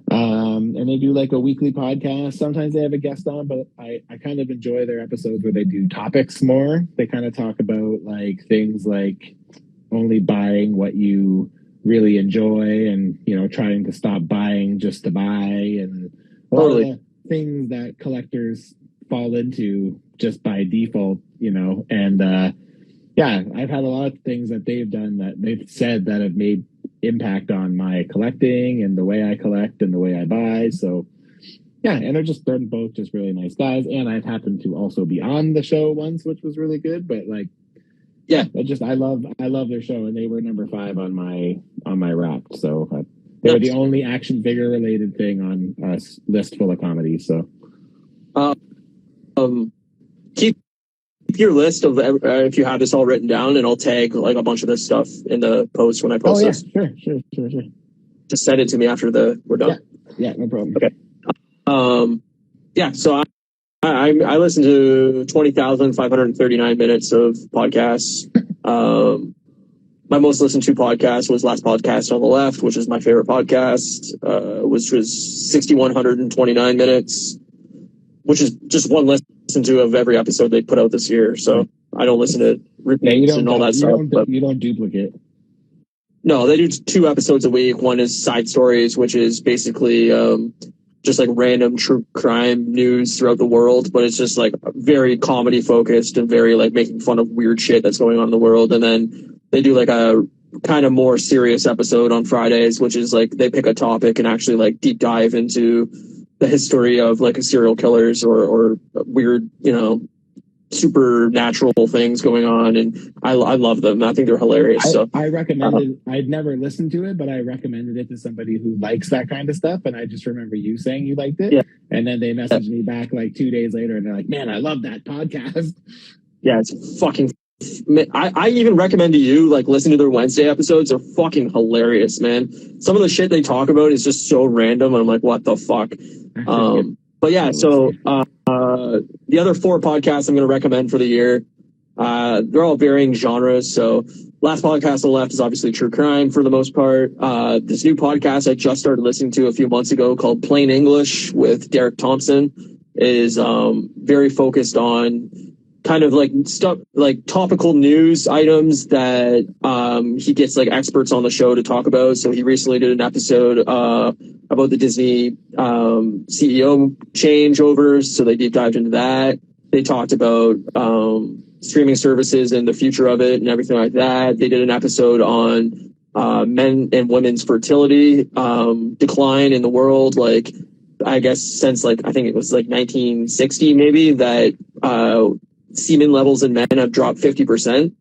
And they do like a weekly podcast. Sometimes they have a guest on, but I kind of enjoy their episodes where they do topics more. They kind of talk about like things like only buying what you really enjoy and, trying to stop buying just to buy and a lot of things that collectors fall into just by default, and I've had a lot of things that they've done that they've said that have made impact on my collecting and the way I collect and the way I buy. So and they're both just really nice guys, and I've happened to also be on the show once, which was really good, but I love their show, and they were number 5 on my Wrapped. So they were the only action figure related thing on a list full of comedies. So keep your list of if you have this all written down, and I'll tag like a bunch of this stuff in the post when I post this. Sure. Just send it to me after we're done. Yeah, no problem. Okay. So I listened to 20,539 minutes of podcasts. My most listened to podcast was Last Podcast on the Left, which is my favorite podcast, which was 6,129 minutes, which is just one listen to of every episode they put out this year. So I don't listen to repeats and all that stuff. You don't duplicate. No, they do 2 episodes a week. One is Side Stories, which is basically just like random true crime news throughout the world, but it's just like very comedy focused and very like making fun of weird shit that's going on in the world. And then they do like a kind of more serious episode on Fridays, which is like they pick a topic and actually like deep dive into the history of like serial killers or weird, supernatural things going on, and I love them. I think they're hilarious. So I recommended. I'd never listened to it, but I recommended it to somebody who likes that kind of stuff. And I just remember you saying you liked it, and then they messaged me back like 2 days later, and they're like, "Man, I love that podcast." Yeah, it's fucking. I even recommend to you like listen to their Wednesday episodes. They're fucking hilarious, man. Some of the shit they talk about is just so random. And I'm like, what the fuck? But yeah, so the other 4 podcasts I'm going to recommend for the year, they're all varying genres. So Last Podcast on the Left is obviously true crime for the most part. This new podcast I just started listening to a few months ago called Plain English with Derek Thompson is very focused on kind of like stuff like topical news items that he gets like experts on the show to talk about. So he recently did an episode about the Disney CEO changeovers. So they deep dived into that. They talked about streaming services and the future of it and everything like that. They did an episode on men and women's fertility decline in the world. Like, I guess since like, I think it was like 1960 maybe, that semen levels in men have dropped 50%.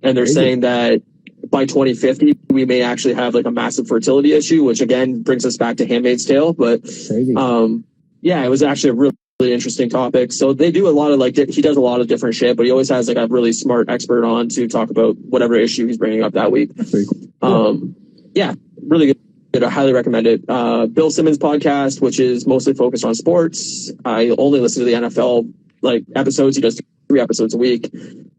And they're saying that by 2050, we may actually have like a massive fertility issue, which again brings us back to Handmaid's Tale. But it was actually a really interesting topics. So they do a lot of like, he does a lot of different shit, but he always has like a really smart expert on to talk about whatever issue he's bringing up that week. Yeah, really good. I highly recommend it. Bill Simmons podcast, which is mostly focused on sports. I only listen to the NFL like episodes. He does 3 episodes a week.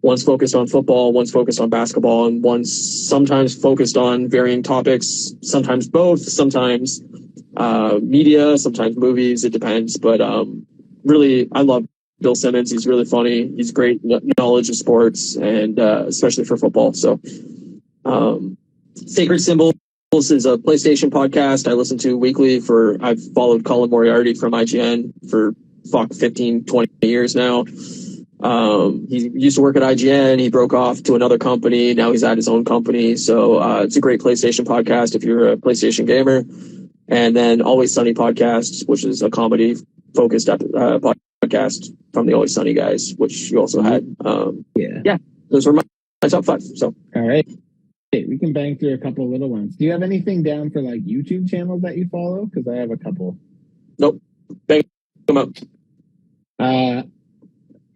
One's focused on football, one's focused on basketball, and one's sometimes focused on varying topics, sometimes both, sometimes media, sometimes movies. It depends. But really, I love Bill Simmons. He's really funny. He's great knowledge of sports, and especially for football. So Sacred Symbols is a PlayStation podcast I listen to weekly I've followed Colin Moriarty from IGN for 15, 20 years now. He used to work at IGN. He broke off to another company. Now he's at his own company. So it's a great PlayStation podcast if you're a PlayStation gamer. And then Always Sunny podcast, which is a comedy focused podcast from the Always Sunny guys, which you also had. Yeah, those were my top 5. So all right. Hey, we can bang through a couple little ones. Do you have anything down for like YouTube channels that you follow? Because I have a couple. Nope. Bang them up.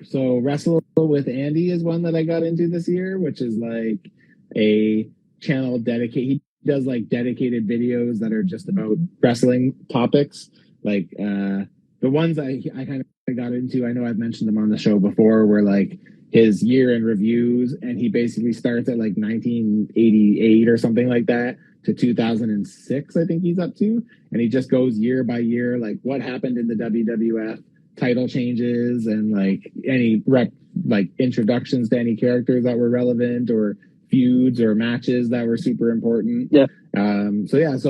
So Wrestle with Andy is one that I got into this year, which is like a channel dedicated. He does like dedicated videos that are just about wrestling topics. Like the ones I kind of got into, I know I've mentioned them on the show before, were like his year in reviews, and he basically starts at like 1988 or something like that to 2006, I think he's up to, and he just goes year by year, like what happened in the WWF, title changes, and like any introductions to any characters that were relevant, or feuds or matches that were super important. So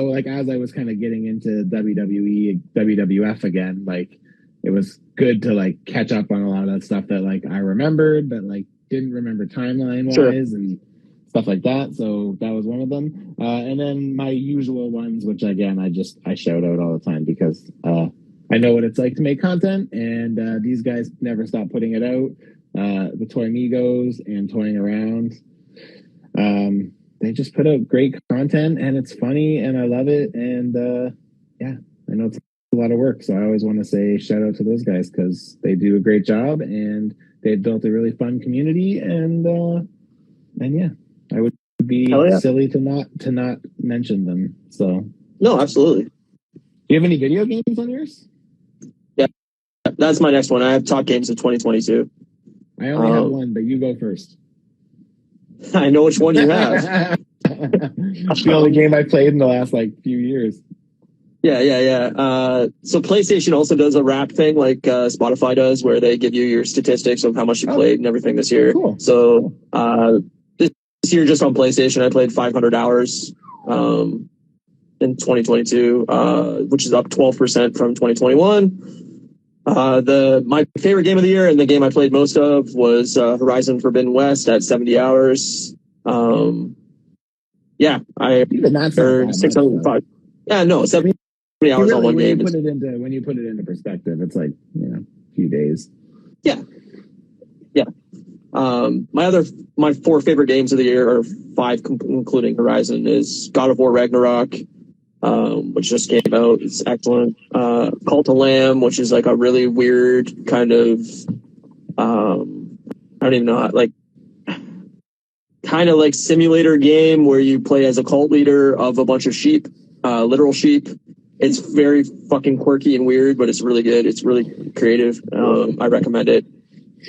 like as I was kind of getting into WWE, WWF again, like it was good to like catch up on a lot of that stuff that like I remembered, but like didn't remember timeline wise and stuff like that. So that was one of them. And then my usual ones, which again, I shout out all the time because I know what it's like to make content, and these guys never stop putting it out. The Toy Migos and Toying Around. They just put out great content, and it's funny, and I love it. And I know it's a lot of work, so I always want to say shout out to those guys because they do a great job, and they've built a really fun community. And yeah, I would be silly to not mention them. So no, absolutely. Do you have any video games on yours? Yeah, that's my next one. I have top games of 2022. I only have one, but you go first. I know which one you have. That's the only game I played in the last few years. Yeah. So PlayStation also does a wrap thing like Spotify does, where they give you your statistics of how much you played and everything this year. Cool. So this year, just on PlayStation, I played 500 hours in 2022, which is up 12% from 2021. My favorite game of the year and the game I played most of was Horizon Forbidden West at 70 hours. Or 605. Yeah, no, 70 hours on one game. When you put it into perspective, it's like, a few days. Yeah. My 4 favorite games of the year, or 5 including Horizon, is God of War Ragnarok, which just came out. It's excellent. Cult of Lamb, which is like a really weird kind of, I don't even know, kind of like simulator game where you play as a cult leader of a bunch of sheep, literal sheep. It's very fucking quirky and weird, but it's really good. It's really creative. I recommend it.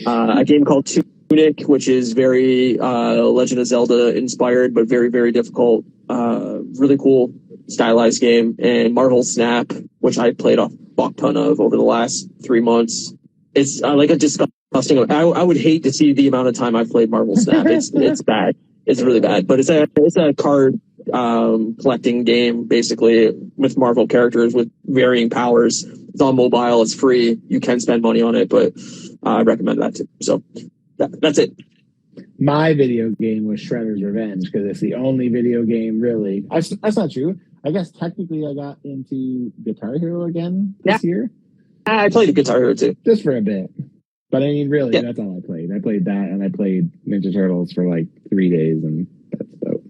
A game called Tunic, which is very Legend of Zelda inspired, but very, very difficult. Really cool stylized game. And Marvel Snap, which I played a fuck ton of over the last 3 months. It's like a disgusting. I would hate to see the amount of time I've played Marvel Snap. It's bad. It's really bad. But it's a card collecting game, basically, with Marvel characters with varying powers. It's on mobile. It's free. You can spend money on it, but I recommend that too. So that's it. My video game was Shredder's Revenge because it's the only video game really. That's not true. I guess technically I got into Guitar Hero again this year. I played Guitar Hero too. Just for a bit. But I mean, really, that's all I played. I played that, and I played Ninja Turtles for 3 days, and that's about.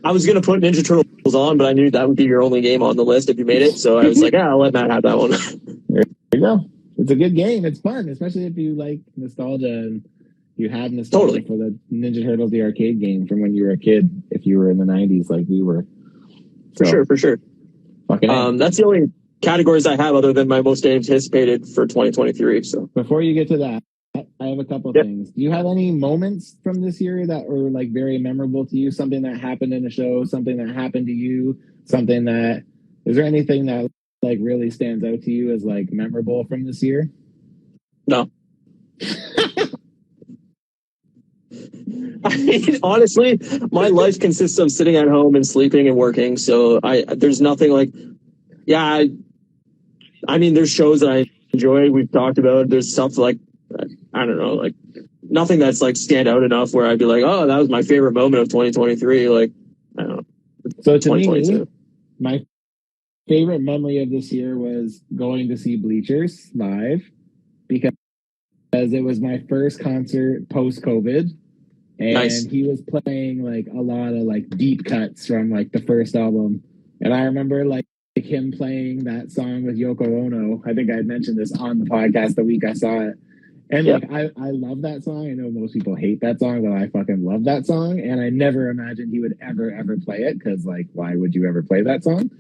I was going to put Ninja Turtles on, but I knew that would be your only game on the list if you made it. So I was like, I'll let Matt have that one. There you go. It's a good game. It's fun, especially if you like nostalgia and you had nostalgia for the Ninja Turtles, the arcade game from when you were a kid, if you were in the 90s like we were. So, for sure. That's the only categories I have other than my most anticipated for 2023. So before you get to that, I have a couple of things. Do you have any moments from this year that were like very memorable to you? Something that happened in a show, something that happened to you, something that, is there anything that like really stands out to you as like memorable from this year? No. I mean, honestly, my life consists of sitting at home and sleeping and working. So there's nothing like, I mean, there's shows that I enjoy. We've talked about. There's stuff like, I don't know, like nothing that's like stand out enough where I'd be like, oh, that was my favorite moment of 2023. Like, I don't know. So to me, my favorite memory of this year was going to see Bleachers live because it was my first concert post-COVID. And nice. He was playing like a lot of like deep cuts from like the first album. And I remember like him playing that song with Yoko Ono. I think I had mentioned this on the podcast the week I saw it. And like I love that song. I know most people hate that song, but I fucking love that song. And I never imagined he would ever play it because like why would you ever play that song?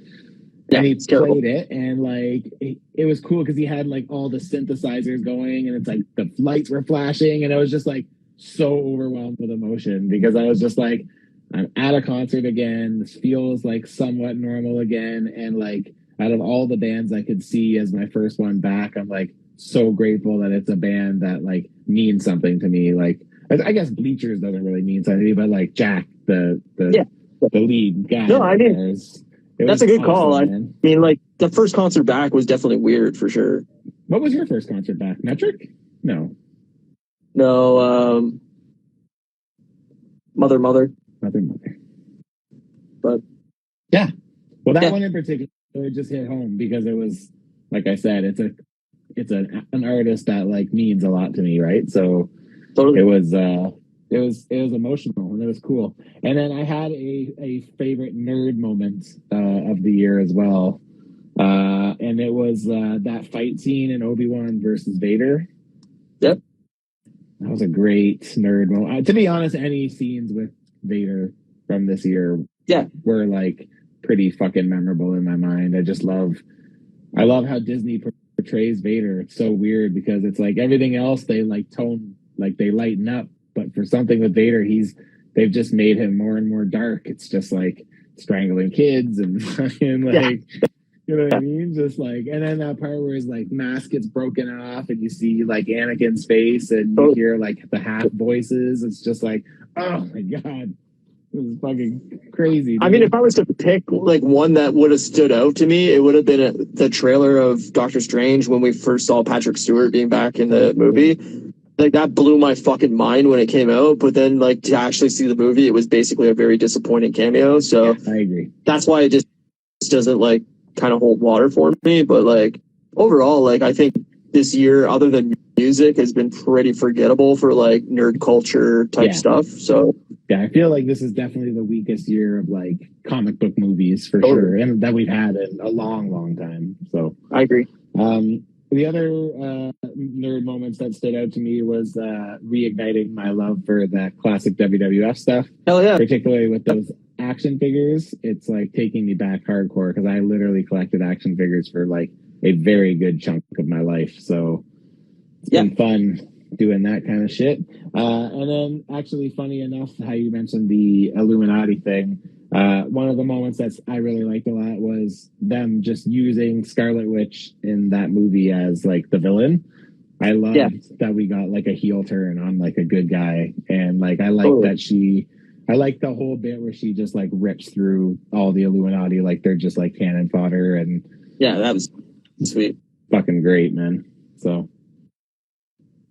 And he played it, and like it was cool because he had like all the synthesizers going, and it's like the lights were flashing, and it was just like so overwhelmed with emotion because I was just like, I'm at a concert again. This feels like somewhat normal again, and like out of all the bands I could see as my first one back, I'm like so grateful that it's a band that like means something to me. Like I guess Bleachers doesn't really mean something to me, but like Jack, the lead guy. No, I mean. That's a good call. I mean, like, the first concert back was definitely weird, for sure. What was your first concert back? Metric? No. No, Mother. But, yeah. Well, that one in particular just hit home because it was, like I said, it's an artist that, like, means a lot to me, right? So, totally. It was emotional and it was cool. And then I had a favorite nerd moment of the year as well. And it was that fight scene in Obi-Wan versus Vader. Yep. That was a great nerd moment. To be honest, any scenes with Vader from this year were like pretty fucking memorable in my mind. I love how Disney portrays Vader. It's so weird because it's like everything else they like they lighten up. But for something with Vader, they've just made him more and more dark. It's just like strangling kids and fucking like, you know what I mean? Just like, and then that part where his like mask gets broken off and you see like Anakin's face and you hear like the half voices. It's just like, oh my God, this is fucking crazy. Dude. I mean, if I was to pick like one that would have stood out to me, it would have been the trailer of Doctor Strange when we first saw Patrick Stewart being back in the movie. Like, that blew my fucking mind when it came out. But then, like, to actually see the movie, it was basically a very disappointing cameo. So I agree. That's why it just doesn't, like, kind of hold water for me. But, like, overall, like, I think this year, other than music, has been pretty forgettable for, like, nerd culture type stuff. So, yeah, I feel like this is definitely the weakest year of, like, comic book movies for sure. And that we've had in a long time. So I agree. The other nerd moments that stood out to me was reigniting my love for the classic WWF stuff. Hell yeah. Particularly with those action figures. It's like taking me back hardcore because I literally collected action figures for like a very good chunk of my life. So it's been fun doing that kind of shit. And then actually funny enough, how you mentioned the Illuminati thing. One of the moments that I really liked a lot was them just using Scarlet Witch in that movie as like the villain. I loved that we got like a heel turn on like a good guy. And like, I like that I like the whole bit where she just like rips through all the Illuminati. Like they're just like cannon fodder. And yeah, that was sweet. Fucking great, man. So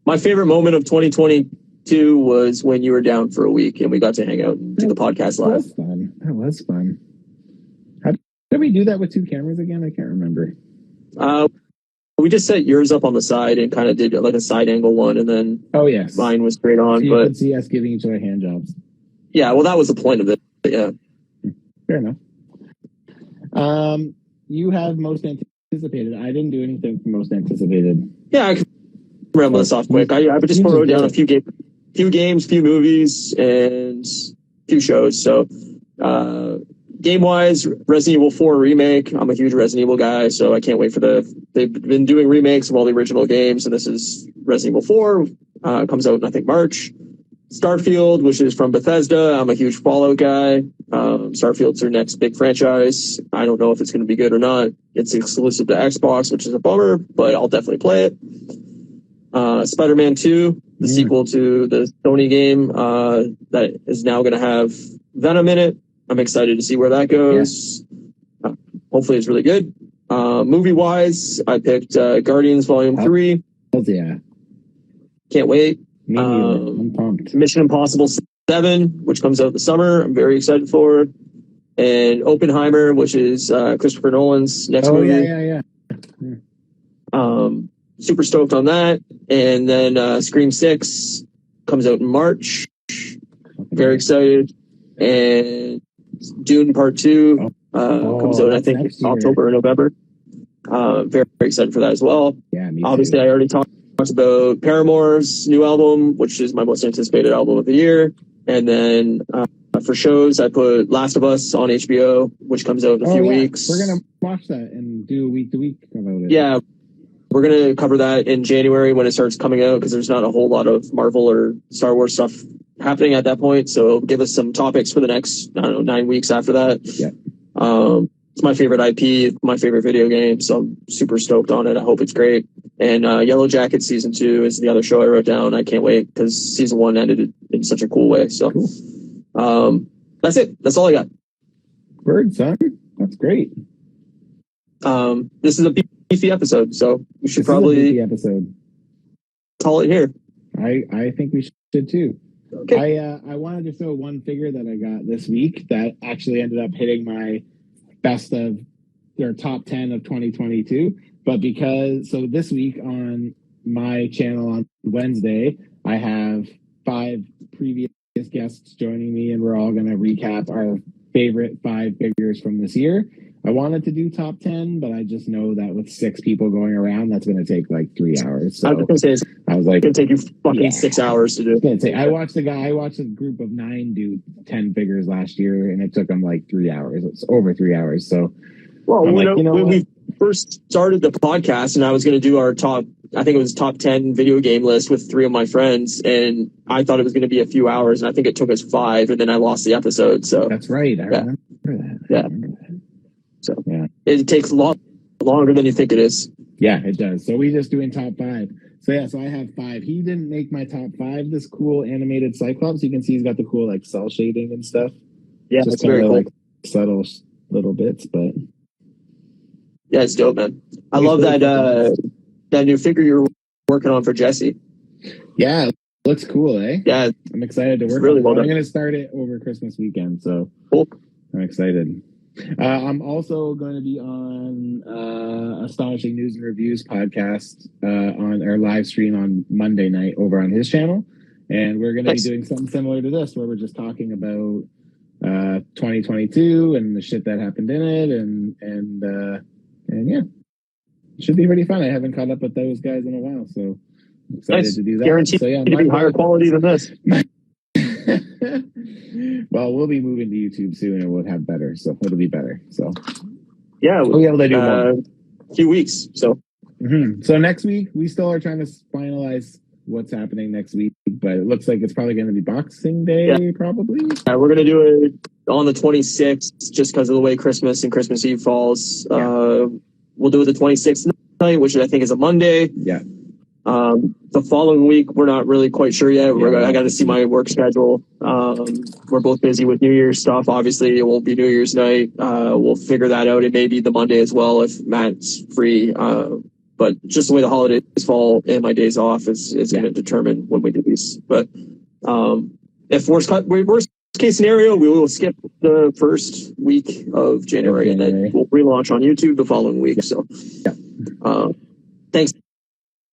my favorite moment of 2022 was when you were down for a week and we got to hang out and do the podcast live. That was fun. How did we do that with two cameras again? I can't remember. We just set yours up on the side and kind of did like a side angle one, and then mine was straight on. So you could see us giving each other hand jobs. Yeah, well, that was the point of it. Yeah, fair enough. You have most anticipated. I didn't do anything for most anticipated. Yeah, I can ramble this off quick. I just wrote down a few games, few movies, and few shows. So, game-wise, Resident Evil 4 remake. I'm a huge Resident Evil guy, so I can't wait for they've been doing remakes of all the original games, and this is Resident Evil 4. Comes out in, I think, March. Starfield, which is from Bethesda. I'm a huge Fallout guy. Starfield's their next big franchise. I don't know if it's going to be good or not. It's exclusive to Xbox, which is a bummer, but I'll definitely play it. Spider-Man 2, the sequel to the Sony game, that is now going to have Venom in it. I'm excited to see where that goes. Yeah. Hopefully it's really good. Movie-wise, I picked Guardians Volume 3. Oh, yeah. Can't wait. Me neither. I'm pumped. Mission Impossible 7, which comes out in the summer. I'm very excited for. And Oppenheimer, which is Christopher Nolan's next movie. Yeah. Super stoked on that. And then Scream 6 comes out in March. Very excited. And Dune Part 2 comes out, I think, October or November. Very, very excited for that as well. Yeah, me Obviously, too. I already talked about Paramore's new album, which is my most anticipated album of the year. And then for shows, I put Last of Us on HBO, which comes out in a few weeks. We're going to watch that and do a week-to-week about it. Yeah, we're going to cover that in January when it starts coming out, because there's not a whole lot of Marvel or Star Wars stuff happening at that point. So give us some topics for the next, 9 weeks after that. Yeah. It's my favorite IP, my favorite video game, so I'm super stoked on it. I hope it's great. And Yellow Jacket Season 2 is the other show I wrote down. I can't wait, because Season 1 ended in such a cool way. So cool. That's it. That's all I got. Word, son. That's great. This is a beefy episode, so we should probably call it here. I think we should too. Okay. I wanted to throw one figure that I got this week that actually ended up hitting my best of their top 10 of 2022. But so this week on my channel on Wednesday, I have 5 previous guests joining me, and we're all going to recap our favorite 5 figures from this year. I wanted to do top 10, but I just know that with 6 people going around, that's going to take like 3 hours. So I was like, it's going to take you fucking 6 hours to do. I watched a group of 9 do 10 figures last year, and it took them like 3 hours. It's over 3 hours. So, well, when we first started the podcast, and I was going to do our top 10 video game list with 3 of my friends, and I thought it was going to be a few hours, and I think it took us 5, and then I lost the episode. So that's right. I remember that. Yeah. So it takes a lot longer than you think it is. Yeah, it does. So we just doing top 5. So I have 5. He didn't make my top 5. This cool animated Cyclops. You can see he's got the cool like cell shading and stuff. Yeah, just it's very cool. Like subtle little bits, but yeah, it's dope, man. I love that new figure you're working on for Jesse. Yeah, looks cool, eh? Yeah, I'm excited to work on it. I'm going to start it over Christmas weekend, so cool. I'm excited. I'm also going to be on Astonishing News and Reviews podcast on our live stream on Monday night over on his channel, and we're going to be doing something similar to this, where we're just talking about 2022 and the shit that happened in it, and yeah, it should be pretty fun. I haven't caught up with those guys in a while, so I'm excited to do that. Guaranteed to be higher quality than this. Well, we'll be moving to YouTube soon, and we'll have better, so it'll be better. So yeah, we'll be able to do more. A few weeks. So so next week we still are trying to finalize what's happening next week, but it looks like it's probably going to be Boxing Day. Probably. Yeah, we're going to do it on the 26th, just because of the way Christmas and Christmas Eve falls. We'll do it the 26th night, which I think is a Monday. Yeah. The following week, we're not really quite sure yet. I got to see my work schedule. We're both busy with New Year's stuff. Obviously, it won't be New Year's night. We'll figure that out. It may be the Monday as well if Matt's free. But just the way the holidays fall and my days off is going to determine when we do these. But if worst case scenario, we will skip the first week of January, and then we'll relaunch on YouTube the following week. So thanks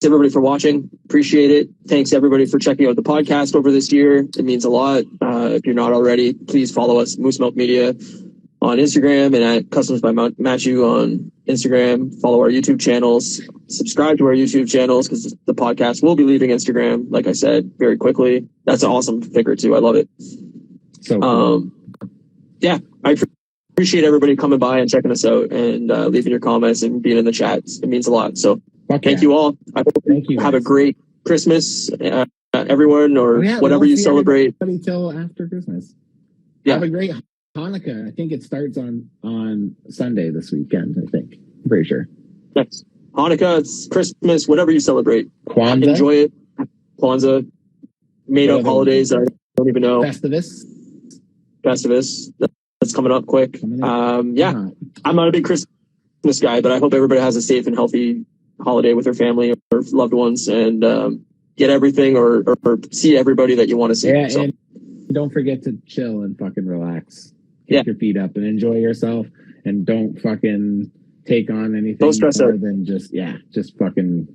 everybody for watching. Appreciate it. Thanks everybody for checking out the podcast over this year. It means a lot. If you're not already, please follow us, Moose Milk Media, on Instagram, and at Customs by Matthew on Instagram, follow our YouTube channels, subscribe to our YouTube channels because the podcast will be leaving Instagram, like I said, very quickly. That's an awesome figure too. I love it. So cool. Yeah, I appreciate everybody coming by and checking us out and leaving your comments and being in the chat. It means a lot. So thank you all. I hope you have a great Christmas, everyone, or whatever you celebrate. Until after Christmas. Yeah. Have a great Hanukkah. I think it starts on Sunday this weekend, I think. I'm pretty sure. Yes. Hanukkah, it's Christmas, whatever you celebrate. Kwanzaa. Enjoy it. Kwanzaa. Made up holidays I don't even know. Festivus. That's coming up quick. Yeah. I'm not a big Christmas guy, but I hope everybody has a safe and healthy holiday with their family or loved ones and get everything or see everybody that you want to see. Yeah, and don't forget to chill and fucking relax. Get your feet up and enjoy yourself, and don't fucking take on anything. Don't stress out. Than just fucking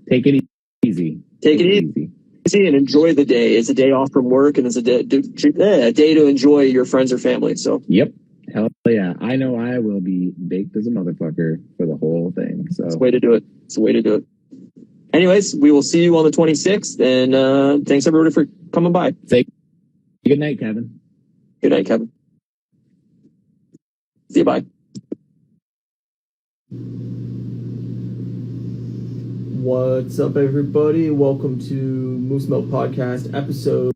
take it easy. Take it easy and enjoy the day. It's a day off from work, and it's a day to enjoy your friends or family. So yep, hell yeah. I know I will be baked as a motherfucker for the whole thing. So it's a way to do it. Anyways, we will see you on the 26th, and thanks everybody for coming by. Say good night, Kevin. Good night, Kevin. See you, bye. What's up, everybody? Welcome to Moose Milk Podcast, episode